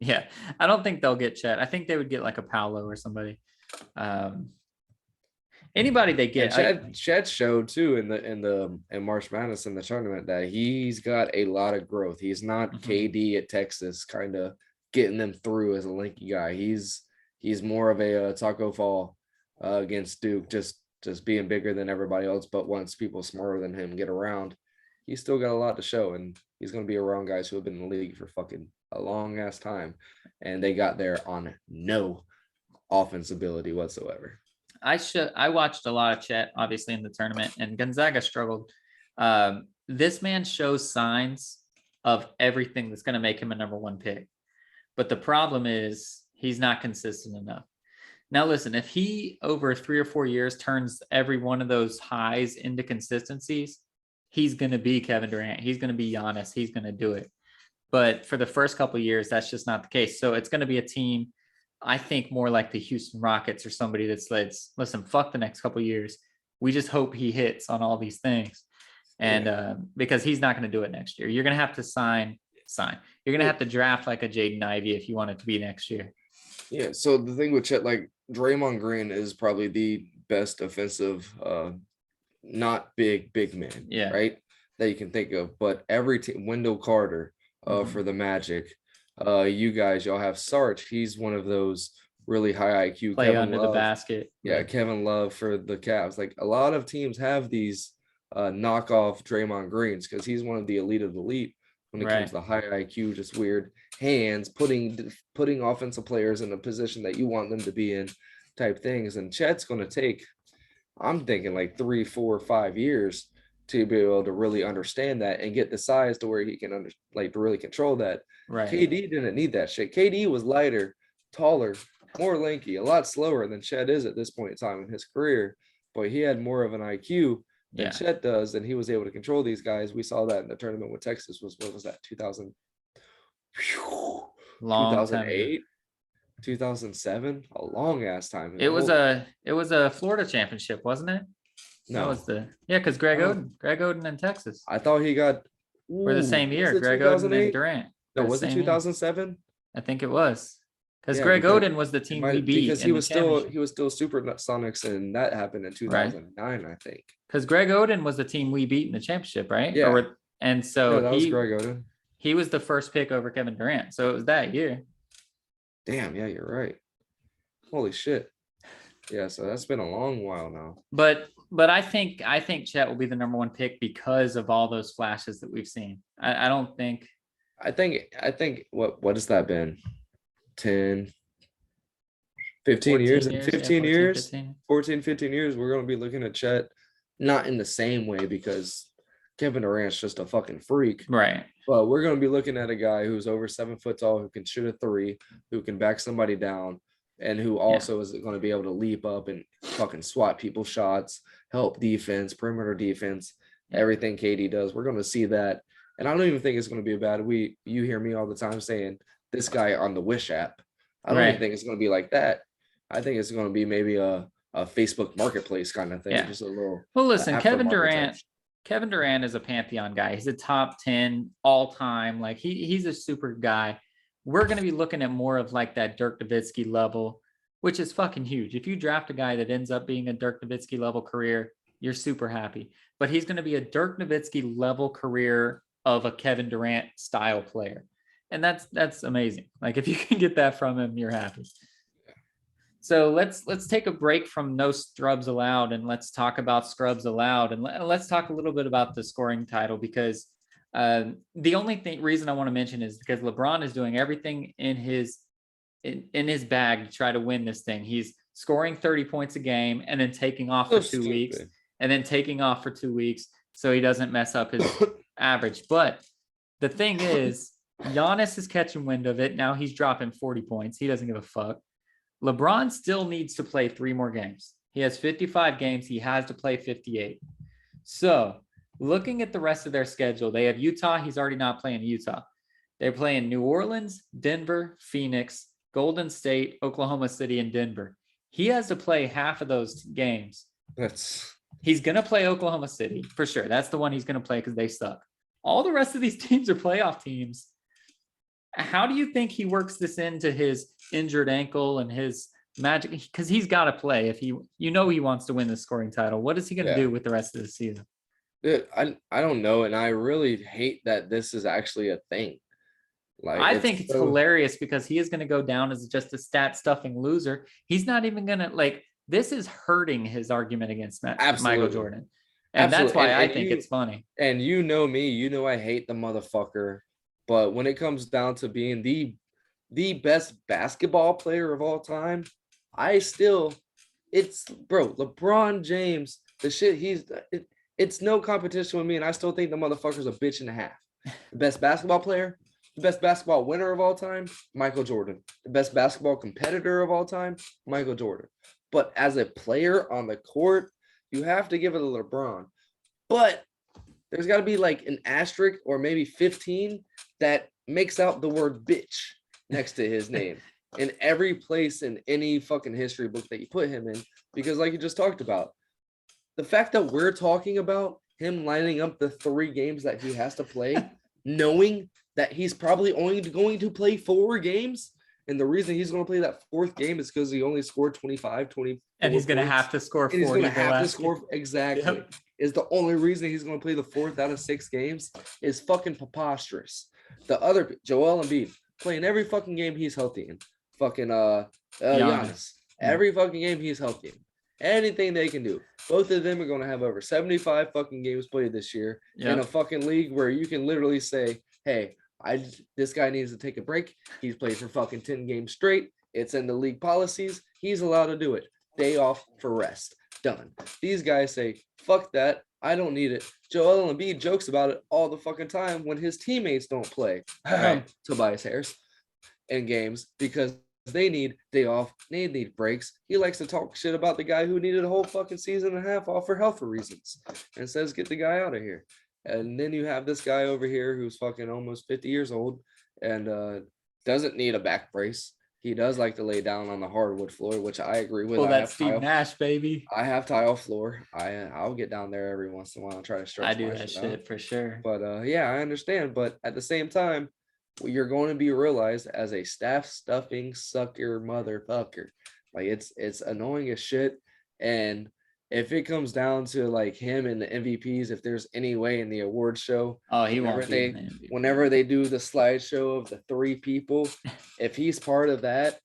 Yeah, I don't think they'll get Chet. I think they would get like a Paolo or somebody. Anybody they get. Chet showed too in March Madness in the tournament that he's got a lot of growth. He's not KD at Texas, kind of getting them through as a lanky guy. He's more of a Taco Fall against Duke, just being bigger than everybody else. But once people smarter than him get around, he's still got a lot to show, and he's going to be around guys who have been in the league for fucking a long ass time, and they got there on no offense ability whatsoever. I watched a lot of Chet, obviously, in the tournament, and Gonzaga struggled. This man shows signs of everything that's going to make him a number 1 pick. But the problem is he's not consistent enough. Now, listen, if he over 3 or 4 years turns every one of those highs into consistencies, he's going to be Kevin Durant. He's going to be Giannis. He's going to do it. But for the first couple of years, that's just not the case. So it's going to be a team, I think, more like the Houston Rockets or somebody that's like, listen, fuck the next couple of years. We just hope he hits on all these things. And because he's not going to do it next year. You're going to have to sign. You're going to have to draft like a Jaden Ivey if you want it to be next year. Yeah, so the thing with Chet, like Draymond Green is probably the best offensive, not big man, right? That you can think of. But every team, Wendell Carter for the Magic, y'all have Sarge. He's one of those really high IQ. Play Kevin under Love, the basket. Yeah, Kevin Love for the Cavs. Like a lot of teams have these knockoff Draymond Greens because he's one of the elite of the elite when it comes to high IQ, just weird hands, putting offensive players in a position that you want them to be in type things. And Chet's going to take, I'm thinking like 3, 4, 5 years to be able to really understand that and get the size to where he can to really control that. Right. KD didn't need that shit. KD was lighter, taller, more lanky, a lot slower than Chet is at this point in time in his career, but he had more of an IQ than Chet does, and he was able to control these guys. We saw that in the tournament with Texas. What was that? 2008, 2007, a long ass time. It was a Florida championship, wasn't it? No, that was because Greg Oden in Texas. I thought he got for the same year. Greg Oden and Durant. No, was it 2007? I think it was. Because Greg Oden was the team we beat. Because he was still Supersonics, and that happened in 2009, I think. Because Greg Oden was the team we beat in the championship, right? Yeah. And so that was Greg Oden. He was the first pick over Kevin Durant. So it was that year. Damn, yeah, you're right. Holy shit. Yeah, so that's been a long while now. But I think Chet will be the number 1 pick because of all those flashes that we've seen. I don't think. I think what has that been? 10, 15 years, 15 years, 14, 15 years, we're going to be looking at Chet, not in the same way because Kevin Durant's just a fucking freak. Right. But we're going to be looking at a guy who's over 7 foot tall, who can shoot a 3, who can back somebody down, and who also is going to be able to leap up and fucking swat people's shots, help defense, perimeter defense, everything KD does. We're going to see that. And I don't even think it's going to be a bad. You hear me all the time saying this guy on the Wish app. I don't even think it's going to be like that. I think it's going to be maybe a Facebook marketplace kind of thing. Just a little. Well, listen, Kevin Durant Kevin Durant is a pantheon guy. He's a top 10 all time. Like he's a super guy. We're going to be looking at more of like that Dirk Nowitzki level, which is fucking huge. If you draft a guy that ends up being a Dirk Nowitzki level career, you're super happy. But he's going to be a Dirk Nowitzki level career of a Kevin Durant style player. And that's amazing. Like if you can get that from him, you're happy. So let's take a break from no scrubs allowed and let's talk about scrubs allowed, and let's talk a little bit about the scoring title, because the only reason I want to mention is because LeBron is doing everything in his bag to try to win this thing. He's scoring 30 points a game and then taking off for 2 weeks and then taking off for 2 weeks so he doesn't mess up his average. But the thing is, Giannis is catching wind of it. Now he's dropping 40 points. He doesn't give a fuck. LeBron still needs to play 3 more games. He has 55 games. He has to play 58. So looking at the rest of their schedule, they have Utah. He's already not playing Utah. They're playing New Orleans, Denver, Phoenix, Golden State, Oklahoma City, and Denver. He has to play half of those games. He's going to play Oklahoma City for sure. That's the one he's going to play because they suck. All the rest of these teams are playoff teams. How do you think he works this into his injured ankle and his magic? Because he's got to play if he wants to win the scoring title. What is he going to do with the rest of the season? Dude, I don't know, and I really hate that this is actually a thing. Like I think it's hilarious because he is going to go down as just a stat stuffing loser. He's not even going to like. This is hurting his argument against Michael Jordan, and that's why I think it's funny. And you know me, you know I hate the motherfucker. But when it comes down to being the best basketball player of all time, it's LeBron James, the shit it's no competition with me, and I still think the motherfucker's a bitch and a half. The best basketball player, the best basketball winner of all time, Michael Jordan. The best basketball competitor of all time, Michael Jordan. But as a player on the court, you have to give it to LeBron. But there's got to be like an asterisk or maybe 15 that makes out the word bitch next to his name in every place in any fucking history book that you put him in. Because like you just talked about, the fact that we're talking about him lining up the 3 games that he has to play, knowing that he's probably only going to play 4 games. And the reason he's going to play that 4th game is because he only scored 25, 20. And he's going to have to score 40. He's going to have to score. Exactly. Yep. Is the only reason he's going to play the 4th out of 6 games is fucking preposterous. The other, Joel Embiid, playing every fucking game he's healthy in. Fucking Giannis. Every fucking game he's healthy in. Anything they can do. Both of them are going to have over 75 fucking games played this year in a fucking league where you can literally say, hey, this guy needs to take a break. He's played for fucking 10 games straight. It's in the league policies. He's allowed to do it. Day off for rest. Done. These guys say, fuck that. I don't need it. Joel Embiid jokes about it all the fucking time when his teammates don't play. Tobias Harris in games because they need day off. They need breaks. He likes to talk shit about the guy who needed a whole fucking season and a half off for health reasons and says, get the guy out of here. And then you have this guy over here who's fucking almost 50 years old and doesn't need a back brace. He does like to lay down on the hardwood floor, which I agree with. Well, that's Steve Nash, baby. I have tile floor. I'll get down there every once in a while and try to stretch. I do that shit for sure. But yeah, I understand. But at the same time, you're going to be realized as a staff stuffing sucker motherfucker. Like it's annoying as shit. And if it comes down to like him and the MVPs, if there's any way in the award show, whenever they do the slideshow of the 3 people, if he's part of that,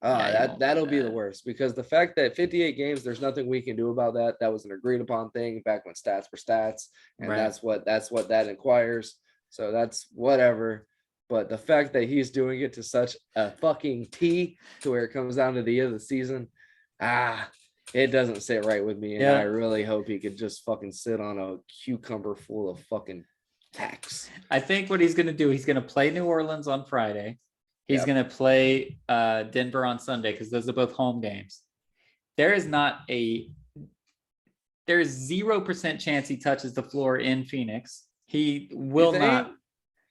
that'll be the worst. Because the fact that 58 games, there's nothing we can do about that. That was an agreed upon thing back when stats were stats, and that's what that inquires. So that's whatever. But the fact that he's doing it to such a fucking T to where it comes down to the end of the season, it doesn't sit right with me. And I really hope he could just fucking sit on a cucumber full of fucking tacks. I think what he's going to do, he's going to play New Orleans on Friday. He's going to play Denver on Sunday because those are both home games. There's 0% chance he touches the floor in Phoenix. He will not.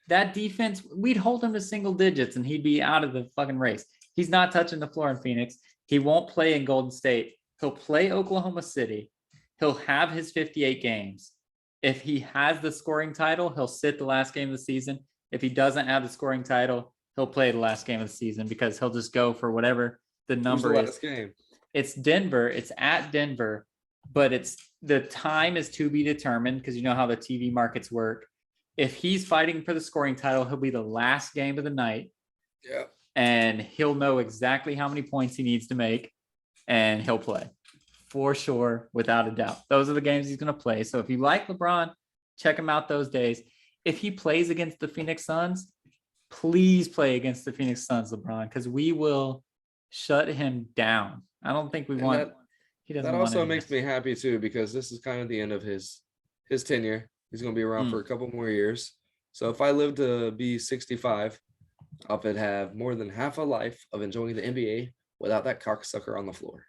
That defense, we'd hold him to single digits and he'd be out of the fucking race. He's not touching the floor in Phoenix. He won't play in Golden State. He'll play Oklahoma City. He'll have his 58 games. If he has the scoring title, he'll sit the last game of the season. If he doesn't have the scoring title, he'll play the last game of the season because he'll just go for whatever the number is. Game? It's Denver. It's at Denver, but the time is to be determined because you know how the TV markets work. If he's fighting for the scoring title, he'll be the last game of the night. Yeah. And he'll know exactly how many points he needs to make, and he'll play for sure, without a doubt. Those are the games he's going to play. So if you like LeBron, check him out those days. If he plays against the Phoenix Suns, please play against the Phoenix Suns, LeBron, because we will shut him down. I don't think we want. He doesn't. That want also makes me happy too, because this is kind of the end of his tenure. He's going to be around for a couple more years. So if I live to be 65, I'll have more than half a life of enjoying the NBA without that cocksucker on the floor.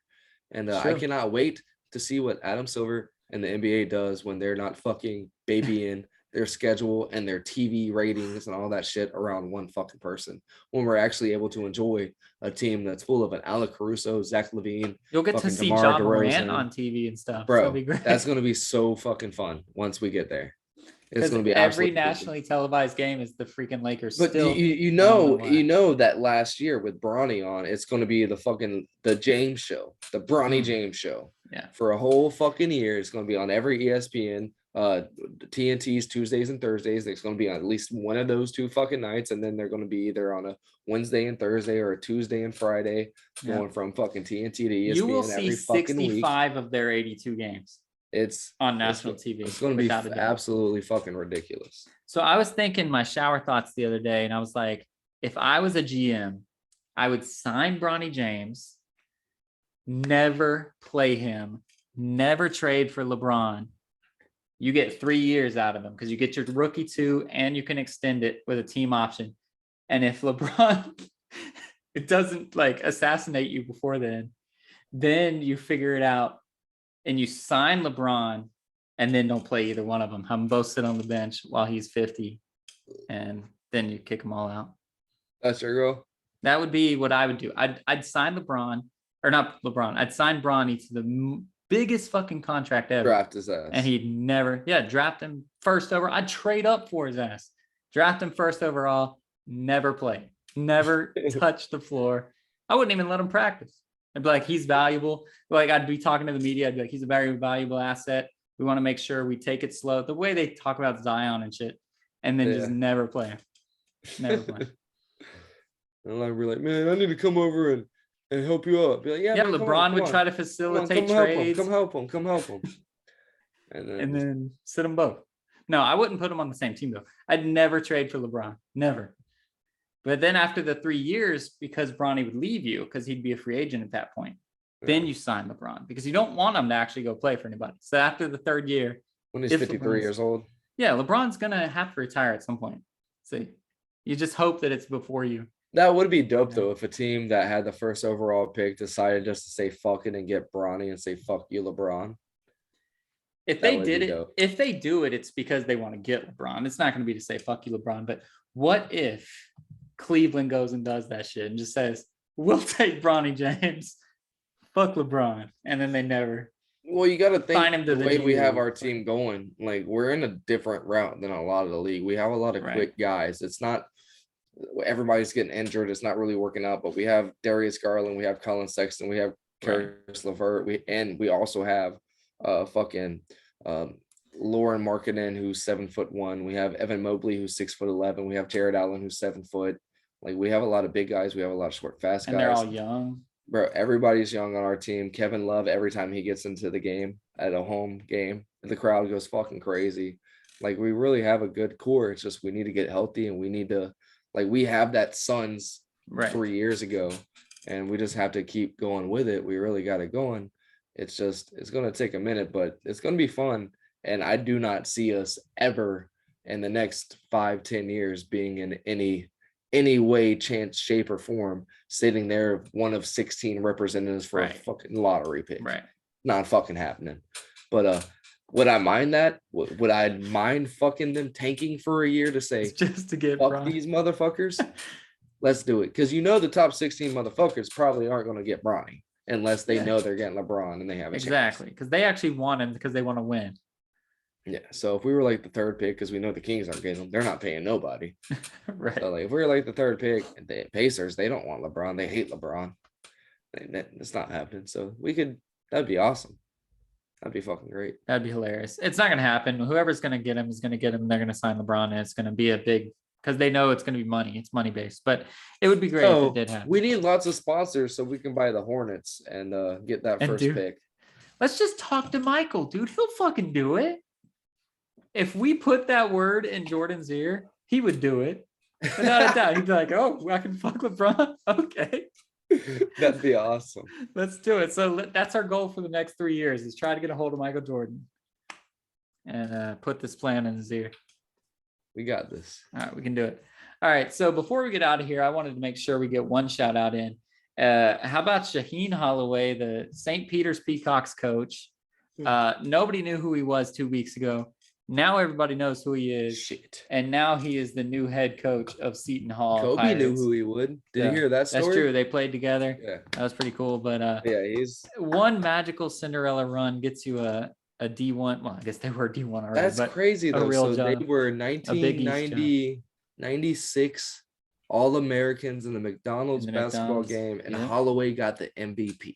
And I cannot wait to see what Adam Silver and the NBA does when they're not fucking babying their schedule and their TV ratings and all that shit around one fucking person. When we're actually able to enjoy a team that's full of an Alec Caruso, Zach LaVine. You'll get to see Ja Morant on TV and stuff. Bro, that'll be great. That's going to be so fucking fun once we get there. It's going to be every nationally televised game is the freaking Lakers. But still you know that last year with Bronny on, it's going to be the James show, the Bronny James show. Yeah. For a whole fucking year, it's going to be on every ESPN, TNT's Tuesdays and Thursdays. It's going to be on at least one of those two fucking nights, and then they're going to be either on a Wednesday and Thursday or a Tuesday and Friday, going from fucking TNT to ESPN. You will see every fucking 65 week. of their 82 games. It's on national TV. It's going to be absolutely fucking ridiculous. So I was thinking my shower thoughts the other day, and I was like, if I was a GM, I would sign Bronny James, never play him, never trade for LeBron. You get 3 years out of him because you get your rookie too, and you can extend it with a team option. And if LeBron it doesn't like assassinate you before then you figure it out. And you sign LeBron and then don't play either one of them. Have them both sit on the bench while he's 50. And then you kick them all out. That's your goal? That would be what I would do. I'd sign LeBron, or not LeBron. I'd sign Bronny to the biggest fucking contract ever. Draft his ass. And he'd never, draft him first overall. I'd trade up for his ass. Draft him first overall, never play. Never touch the floor. I wouldn't even let him practice. I'd be like, he's valuable. Like, I'd be talking to the media. I'd be like, he's a very valuable asset. We want to make sure we take it slow. The way they talk about Zion and shit, and then just never play him. Never play. And I'd be like, man, I need to come over and help you out. Be like, man, LeBron would try to facilitate trades. Come help him. And then sit them both. No, I wouldn't put them on the same team, though. I'd never trade for LeBron. Never. But then after the 3 years, because Bronny would leave you, because he'd be a free agent at that point, then you sign LeBron because you don't want him to actually go play for anybody. So after the third year, when he's 53 years old, LeBron's gonna have to retire at some point. So you just hope that it's before you. That would be dope though, if a team that had the first overall pick decided just to say fuck it and get Bronny and say fuck you, LeBron. If they did it, if they do it, it's because they want to get LeBron. It's not going to be to say fuck you, LeBron. But what if Cleveland goes and does that shit and just says, we'll take Bronny James, fuck LeBron, and then they never. Well, you got to think him to the way we have our team going. Like, we're in a different route than a lot of the league. We have a lot of quick guys. It's not everybody's getting injured. It's not really working out. But we have Darius Garland, we have Colin Sexton, we have Karis LeVert, we also have Lauren Markkinen, who's 7'1". We have Evan Mobley, who's 6'11". We have Jared Allen, who's 7 foot. Like, we have a lot of big guys. We have a lot of short, fast guys. And they're all young. Bro, everybody's young on our team. Kevin Love, every time he gets into the game, at a home game, the crowd goes fucking crazy. Like, we really have a good core. It's just we need to get healthy, and we need to, like, we have that Suns 3 years ago, and we just have to keep going with it. We really got it going. It's just, it's going to take a minute, but it's going to be fun. And I do not see us ever in the next 5-10 years being in any way, chance, shape, or form sitting there one of 16 representatives for a fucking lottery pick. Not fucking happening. But would I mind that? Would I mind fucking them tanking for a year to say, just to get fuck these motherfuckers? Let's do it. Because you know the top 16 motherfuckers probably aren't going to get Bronny unless they know they're getting LeBron and they have a chance. Because they actually want him because they want to win. Yeah. So if we were like the third pick, because we know the Kings aren't getting them, they're not paying nobody. Right. So like if we were like the third pick, and the Pacers, they don't want LeBron. They hate LeBron. It's not happening. So that'd be awesome. That'd be fucking great. That'd be hilarious. It's not going to happen. Whoever's going to get him is going to get him. They're going to sign LeBron, and it's going to be a big, because they know it's going to be money. It's money based, but it would be great if it did happen. We need lots of sponsors so we can buy the Hornets and get that first pick. Let's just talk to Michael, dude. He'll fucking do it. If we put that word in Jordan's ear, he would do it. Without a doubt. He'd be like, oh, I can fuck LeBron. Okay. That'd be awesome. Let's do it. So that's our goal for the next 3 years is try to get a hold of Michael Jordan and put this plan in his ear. We got this. All right, we can do it. All right. So before we get out of here, I wanted to make sure we get one shout out in. How about Shaheen Holloway, the St. Peter's Peacocks coach? Nobody knew who he was 2 weeks ago. Now everybody knows who he is. Shit. And now he is the new head coach of Seton Hall. Kobe Pirates. knew who he would. Did you hear that story? That's true. They played together. Yeah. That was pretty cool. But yeah, he's one magical Cinderella run gets you a D1. Well, I guess they were D1 already. That's crazy though. Real so job. they were 1990, 96 All-Americans in the McDonald's basketball game, and Holloway got the MVP.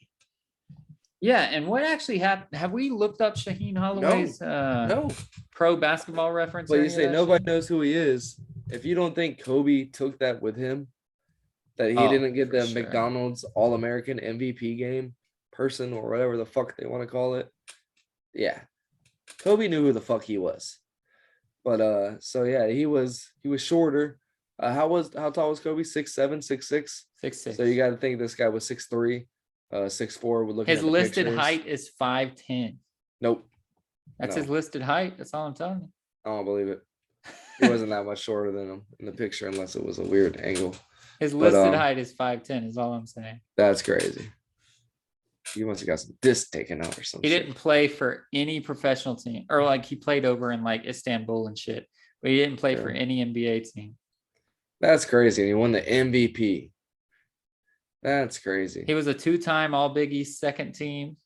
Yeah, and what actually happened? Have we looked up Shaheen Holloway's no. Pro Basketball Reference? But you say nobody knows who he is. If you don't think Kobe took that with him, that he didn't get the McDonald's All-American MVP game person or whatever the fuck they want to call it. Yeah. Kobe knew who the fuck he was. But so yeah, he was shorter. How tall was Kobe? 6'7", 6'6"? 6'6". So you got to think this guy was 6'3", 6'4". We're looking his at the listed pictures. height is 5'10". Nope. That's his listed height. That's all I'm telling you. I don't believe it. He wasn't that much shorter than him in the picture, unless it was a weird angle. His listed height is 5'10", is all I'm saying. That's crazy. You must have got some disc taken out or something. He didn't play for any professional team, or like he played over in like Istanbul and shit, but he didn't play for any NBA team. That's crazy. And he won the MVP. That's crazy. He was a 2-time All Big East second team.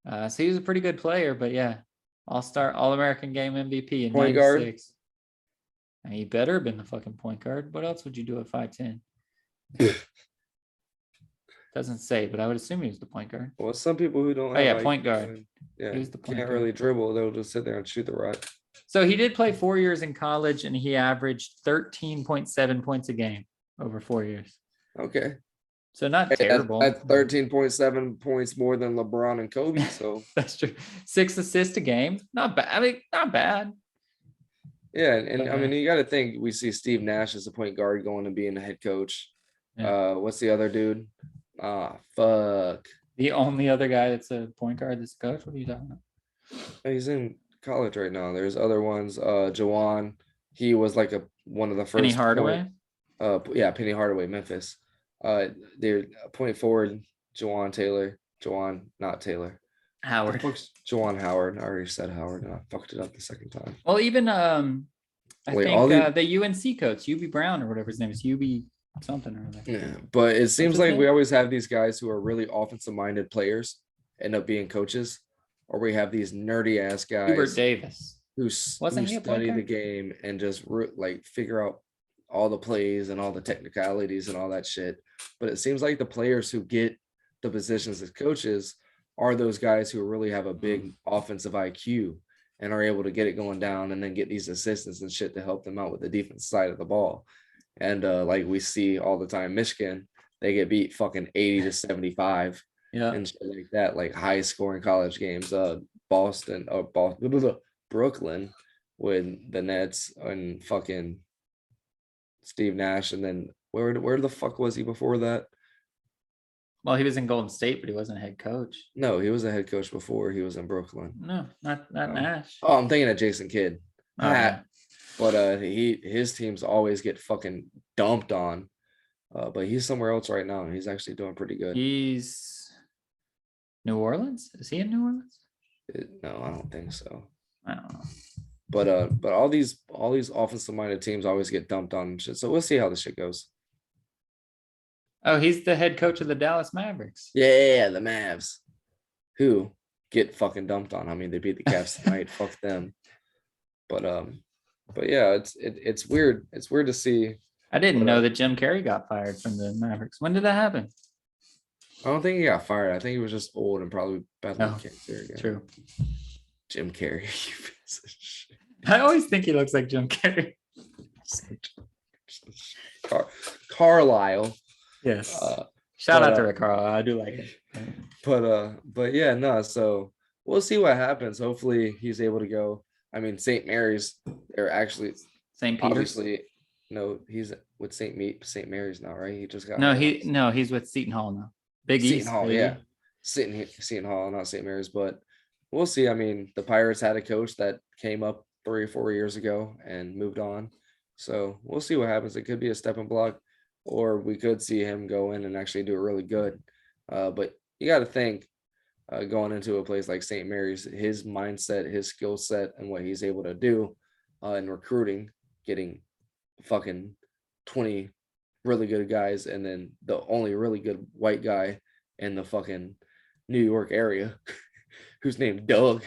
So he was a pretty good player, but yeah, All-Star, All-American Game MVP in Point 96. And he better have been the fucking point guard. What else would you do at 5'10"? Doesn't say, but I would assume he was the point guard. Well, some people who don't point guard. Yeah, he was the point can't guard. really dribble. They'll just sit there and shoot the rock. So he did play 4 years in college, and he averaged 13.7 points a game over 4 years. Okay. So not terrible. That's 13.7 points more than LeBron and Kobe. So that's true. 6 assists a game. Not bad. I mean, not bad. Yeah, and I mean, you got to think we see Steve Nash as a point guard going to being a head coach. Yeah. What's the other dude? Fuck. The only other guy that's a point guard that's a coach. What are you talking about? He's in college right now. There's other ones. Jawan. He was like one of the first. Penny Hardaway. Penny Hardaway, Memphis. They're point forward. Jawan Taylor. Jawan, not Taylor. Howard. Jawan Howard. I already said Howard, and I fucked it up the second time. Well, even I think the UNC coach, UB Brown or whatever his name is, UB something or other. Yeah, but it seems like we always have these guys who are really offensive-minded players end up being coaches, or we have these nerdy ass guys. Hubert Davis, who study the game and just like figure out all the plays and all the technicalities and all that shit. But it seems like the players who get the positions as coaches are those guys who really have a big offensive IQ and are able to get it going down and then get these assistants and shit to help them out with the defense side of the ball. And like we see all the time, Michigan, they get beat fucking 80-75. Yeah. And shit like that, like high scoring college games. Brooklyn with the Nets and fucking Steve Nash. And then where the fuck was he before that? Well, he was in Golden State, but he wasn't a head coach. No, he was a head coach before he was in Brooklyn. No, not Nash. Oh, I'm thinking of Jason Kidd. Okay. But his teams always get fucking dumped on. But he's somewhere else right now, and he's actually doing pretty good. He's New Orleans? Is he in New Orleans? No, I don't think so. I don't know. But all these offensive minded teams always get dumped on and shit. So we'll see how this shit goes. Oh, he's the head coach of the Dallas Mavericks. Yeah, the Mavs. Who? get fucking dumped on. I mean, they beat the Cavs tonight. Fuck them. But yeah, it's weird. It's weird to see. I didn't But, know that Jim Carrey got fired from the Mavericks. When did that happen? I don't think he got fired. I think he was just old and probably battling Oh, cancer again. True. Jim Carrey. You piece of shit. I always think he looks like Jim Carrey. Carlisle. Yes. Shout out to but, Rick Carlisle. I do like it. But yeah, no. So we'll see what happens. Hopefully, he's able to go. I mean, St. Mary's. They're actually St. Peter's. obviously no. He's with St. Mary's now, right? He just got He's with Seton Hall now. Big Seton East, Hall, baby. yeah. Seton Hall, not St. Mary's, but we'll see. I mean, the Pirates had a coach that came up 3 or 4 years ago and moved on. So we'll see what happens. It could be a stepping block, or we could see him go in and actually do it really good. But you got to think going into a place like St. Mary's, his mindset, his skill set, and what he's able to do in recruiting, getting fucking 20 really good guys, and then the only really good white guy in the fucking New York area who's named Doug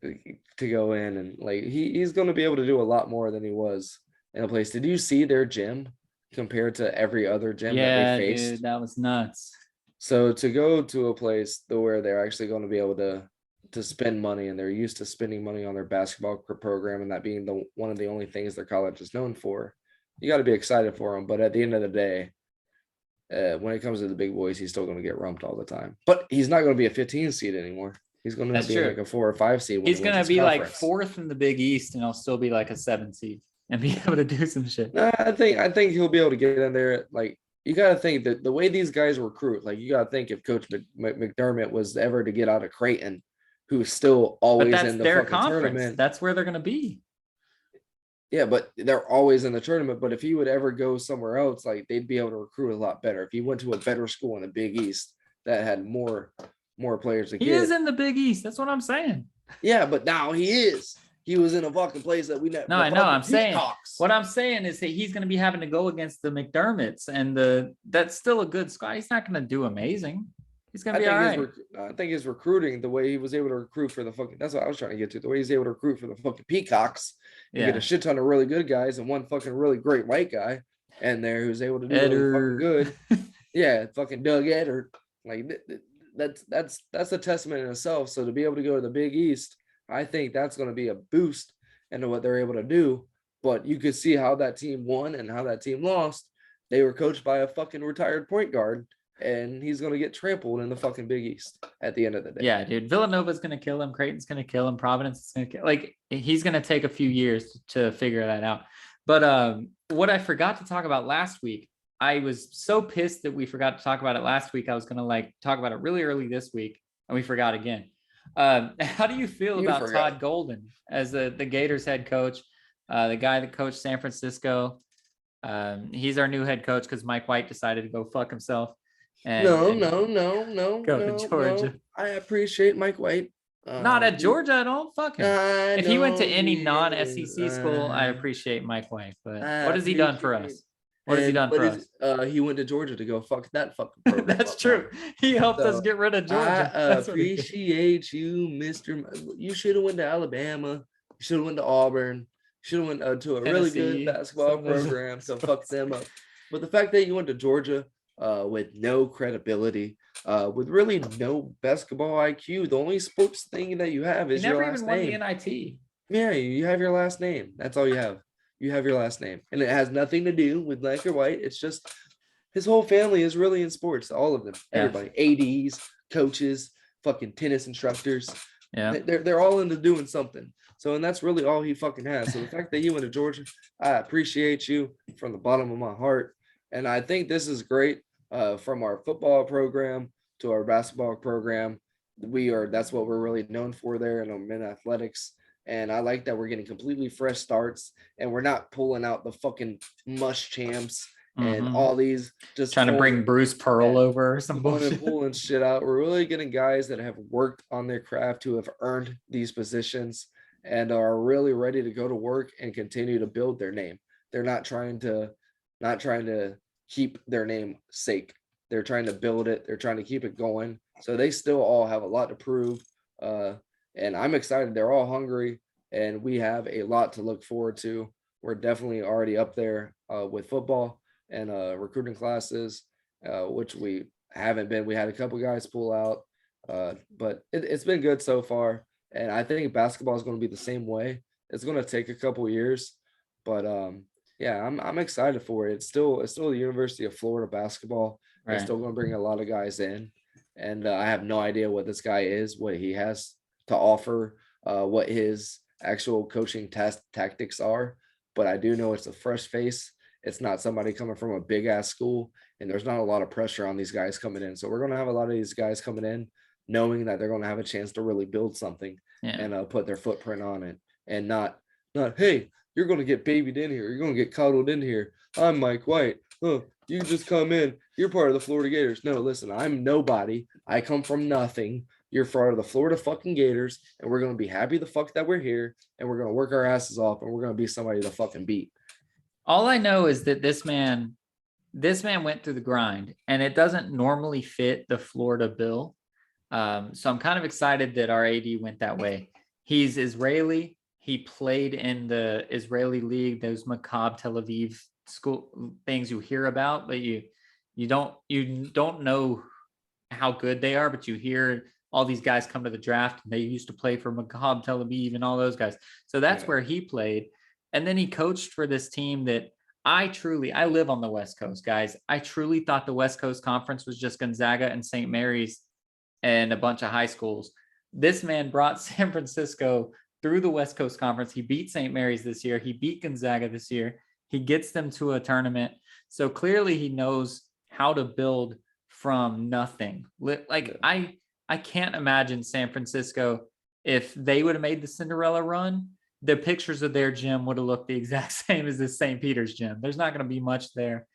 to go in, and like he's going to be able to do a lot more than he was in a place. Did you see their gym compared to every other gym that they faced? Dude, that was nuts. So to go to a place where they're actually going to be able to spend money, and they're used to spending money on their basketball program, and that being one of the only things their college is known for, you got to be excited for him. But at the end of the day, when it comes to the big boys, he's still going to get rumped all the time. But he's not going to be a 15 seed anymore. He's going to be like a 4 or 5 seed. He's going to be like 4th in the Big East, and he'll still be like a 7 seed and be able to do some shit. No, I think he'll be able to get in there. Like, you got to think that the way these guys recruit, like, you got to think if Coach McDermott was ever to get out of Creighton, who's still always in the their fucking conference. tournament. That's where they're going to be. Yeah, but they're always in the tournament. But if he would ever go somewhere else, like, they'd be able to recruit a lot better. If he went to a better school in the Big East that had more players to get. He is in the Big East. That's what I'm saying. Yeah, but now he is. He was in a fucking place that we never. No, I know. I'm saying what I'm saying is that he's going to be having to go against the McDermotts, and that's still a good squad. He's not going to do amazing. He's going to be all right. I think his recruiting, the way he was able to recruit for the fucking, that's what I was trying to get to. The way he's able to recruit for the fucking Peacocks, you get a shit ton of really good guys and one fucking really great white guy in there who's able to do really fucking good. Yeah, fucking Doug Edder. Like, that's a testament in itself. So to be able to go to the Big East, I think that's going to be a boost into what they're able to do. But you could see how that team won and how that team lost. They were coached by a fucking retired point guard, and he's going to get trampled in the fucking Big East at the end of the day. Yeah, dude. Villanova's going to kill him. Creighton's going to kill him. Providence is going to kill. Like, he's going to take a few years to figure that out. But what I forgot to talk about last week, I was so pissed that we forgot to talk about it last week. I was going to talk about it really early this week, and we forgot again. How do you feel about Todd Golden as the Gators head coach, the guy that coached San Francisco? He's our new head coach because Mike White decided to go fuck himself. And No. Go to Georgia. No. I appreciate Mike White. Not at Georgia at all. Fuck him. If he went to any non-SEC school, I appreciate Mike White. But what has he done for us? What has he done for us? He went to Georgia to go fuck that fucking program. That's true. He helped us get rid of Georgia. I appreciate you, Mr. You should have went to Alabama. You should have went to Auburn. You should have went to a really good basketball program. So fuck them up. But the fact that you went to Georgia with no credibility, with really no basketball IQ, the only sports thing that you have is your last name. Never even won the NIT. Yeah, you have your last name. That's all you have. You have your last name, and it has nothing to do with black or white. It's just his whole family is really in sports. All of them, everybody, ADs, coaches, fucking tennis instructors. Yeah, they're all into doing something. So, and that's really all he fucking has. So the fact that he went to Georgia, I appreciate you from the bottom of my heart, and I think this is great. From our football program to our basketball program, that's what we're really known for there in our men athletics. And I like that we're getting completely fresh starts, and we're not pulling out the fucking mush champs and all these just trying to bring Bruce Pearl over or some bullshit. Pulling shit out. We're really getting guys that have worked on their craft, who have earned these positions and are really ready to go to work and continue to build their name. They're not trying to keep their name sake. They're trying to build it. They're trying to keep it going. So they still all have a lot to prove. And I'm excited. They're all hungry, and we have a lot to look forward to. We're definitely already up there with football and recruiting classes, which we haven't been. We had a couple guys pull out, but it's been good so far. And I think basketball is going to be the same way. It's going to take a couple years, but yeah, I'm excited for it. It's still the University of Florida basketball. They're Right. still going to bring a lot of guys in, and I have no idea what this guy is, what he has to offer, what his actual coaching tactics are. But I do know it's a fresh face. It's not somebody coming from a big ass school, and there's not a lot of pressure on these guys coming in. So we're going to have a lot of these guys coming in, knowing that they're going to have a chance to really build something Yeah. and put their footprint on it, and not hey, you're going to get babied in here. You're going to get coddled in here. I'm Mike White. Oh, you just come in. You're part of the Florida Gators. No, listen, I'm nobody. I come from nothing. You're part of the Florida fucking Gators, and we're going to be happy the fuck that we're here, and we're going to work our asses off, and we're going to be somebody to fucking beat. All I know is that this man went through the grind, and it doesn't normally fit the Florida bill. So I'm kind of excited that our AD went that way. He's Israeli. He played in the Israeli league, those macabre Tel Aviv school things you hear about, but you don't know how good they are, but you hear all these guys come to the draft. And they used to play for Maccabi Tel Aviv and all those guys. So that's where he played. And then he coached for this team that I live on the West Coast, guys. I truly thought the West Coast Conference was just Gonzaga and St. Mary's and a bunch of high schools. This man brought San Francisco through the West Coast Conference. He beat St. Mary's this year. He beat Gonzaga this year. He gets them to a tournament. So clearly he knows how to build from nothing. I can't imagine San Francisco, if they would have made the Cinderella run, the pictures of their gym would have looked the exact same as the St. Peter's gym. There's not going to be much there.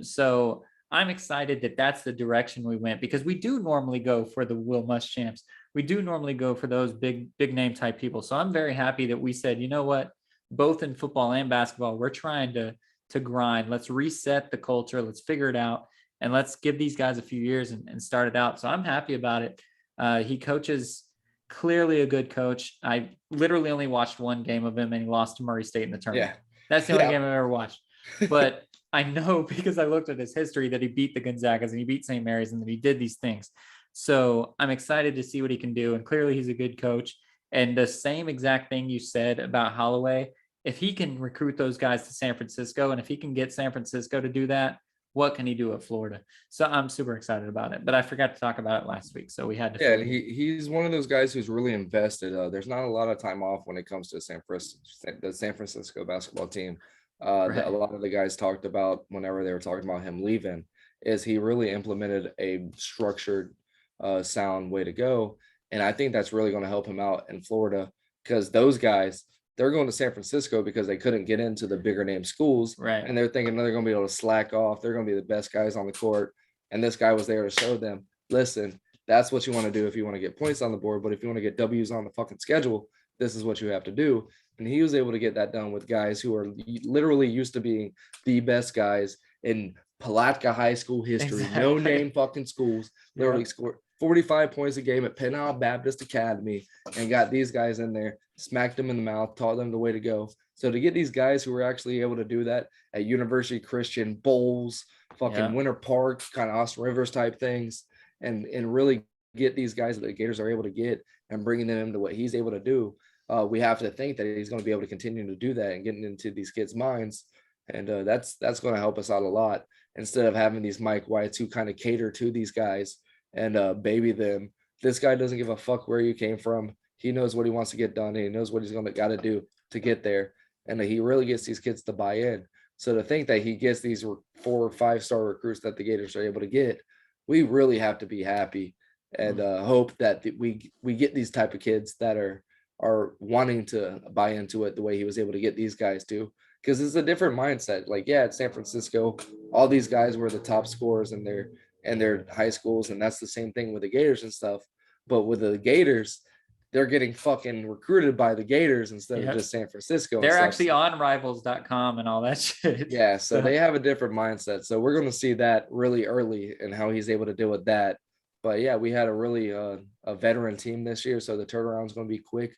So I'm excited that that's the direction we went, because we do normally go for the Will Muschamps. We do normally go for those big name type people. So I'm very happy that we said, you know what, both in football and basketball, we're trying to grind. Let's reset the culture. Let's figure it out. And let's give these guys a few years and start it out. So I'm happy about it. He coaches, clearly a good coach. I literally only watched one game of him, and he lost to Murray State in the tournament. Yeah. That's the only game I've ever watched. But I know, because I looked at his history, that he beat the Gonzagas and he beat St. Mary's and that he did these things. So I'm excited to see what he can do. And clearly he's a good coach. And the same exact thing you said about Holloway, if he can recruit those guys to San Francisco, and if he can get San Francisco to do that, what can he do at Florida? So I'm super excited about it, but I forgot to talk about it last week. So we had to. Yeah, and he's one of those guys who's really invested. There's not a lot of time off when it comes to the San Francisco basketball team. Right. A lot of the guys talked about whenever they were talking about him leaving, is he really implemented a structured, sound way to go. And I think that's really going to help him out in Florida, because those guys, they're going to San Francisco because they couldn't get into the bigger name schools. Right. And they're thinking they're going to be able to slack off. They're going to be the best guys on the court. And this guy was there to show them, listen, that's what you want to do if you want to get points on the board. But if you want to get W's on the fucking schedule, this is what you have to do. And he was able to get that done with guys who are literally used to being the best guys in Palatka High School history. Exactly. No name fucking schools. Literally scored 45 points a game at Penn Isle Baptist Academy and got these guys in there, smacked them in the mouth, taught them the way to go. So to get these guys who were actually able to do that at University Christian, Bowls, fucking Winter Park, kind of Austin Rivers type things, and really get these guys that the Gators are able to get and bringing them into what he's able to do, we have to think that he's going to be able to continue to do that and getting into these kids' minds. And that's going to help us out a lot, instead of having these Mike Whites who kind of cater to these guys and baby them. This guy doesn't give a fuck where you came from. He knows what he wants to get done, and he knows what he's got to do to get there. And he really gets these kids to buy in. So to think that he gets these 4 or 5 star recruits that the Gators are able to get, we really have to be happy and hope that we get these type of kids that are wanting to buy into it the way he was able to get these guys to. Because it's a different mindset. Like, yeah, at San Francisco, all these guys were the top scorers in their high schools, and that's the same thing with the Gators and stuff. But with the Gators, they're getting fucking recruited by the Gators instead Yep. of just San Francisco. and They're stuff. actually on rivals.com and all that shit. Yeah, so they have a different mindset. So we're going to see that really early and how he's able to deal with that. But yeah, we had a really a veteran team this year, so the turnaround's going to be quick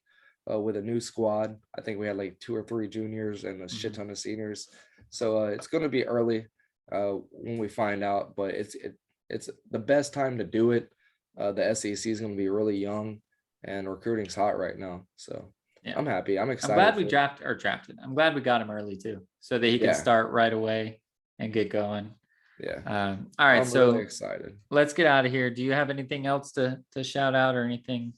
with a new squad. I think we had like 2 or 3 juniors and a shit ton of seniors. So it's going to be early when we find out, but it's the best time to do it. The SEC is going to be really young, and recruiting's hot right now. So Yeah. I'm happy. I'm I'm excited. glad we drafted. I'm glad we got him early too, so that he can Yeah. start right away and get going. Yeah. All right, I'm so really excited. let's get out of here. Do you have anything else to shout out or anything?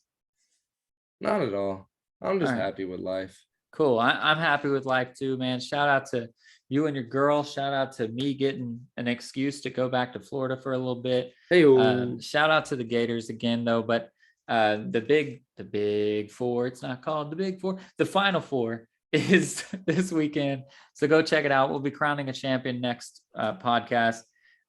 Not at all. I'm just All right. happy with life. Cool. I'm happy with life too, man. Shout out to you and your girl. Shout out to me getting an excuse to go back to Florida for a little bit. Hey, Shout out to the Gators again, though. But the big four, it's not called the big four. The final four is this weekend. So go check it out. We'll be crowning a champion next podcast.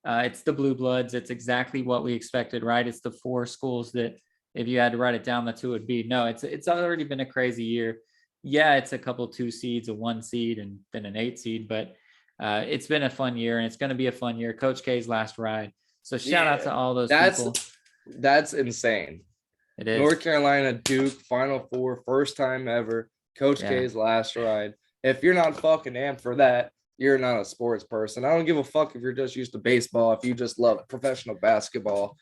It's the Blue Bloods. It's exactly what we expected, right? It's the 4 schools that, if you had to write it down, that's who it would be. No, it's already been a crazy year. Yeah, it's a couple 2 seeds, a 1 seed, and then an 8 seed, but it's been a fun year, and it's going to be a fun year. Coach K's last ride. So shout out to all those people. That's insane. It is. North Carolina, Duke, Final Four, first time ever. Coach K's last ride. If you're not fucking amped for that, you're not a sports person. I don't give a fuck if you're just used to baseball, if you just love professional basketball.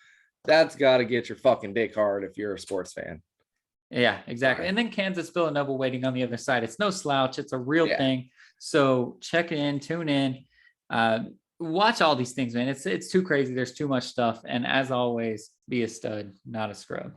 That's got to get your fucking dick hard if you're a sports fan. Yeah, exactly. And then Kansas Villanova waiting on the other side. It's no slouch. It's a real thing. So check in, tune in, watch all these things, man. It's too crazy. There's too much stuff. And as always, be a stud, not a scrub.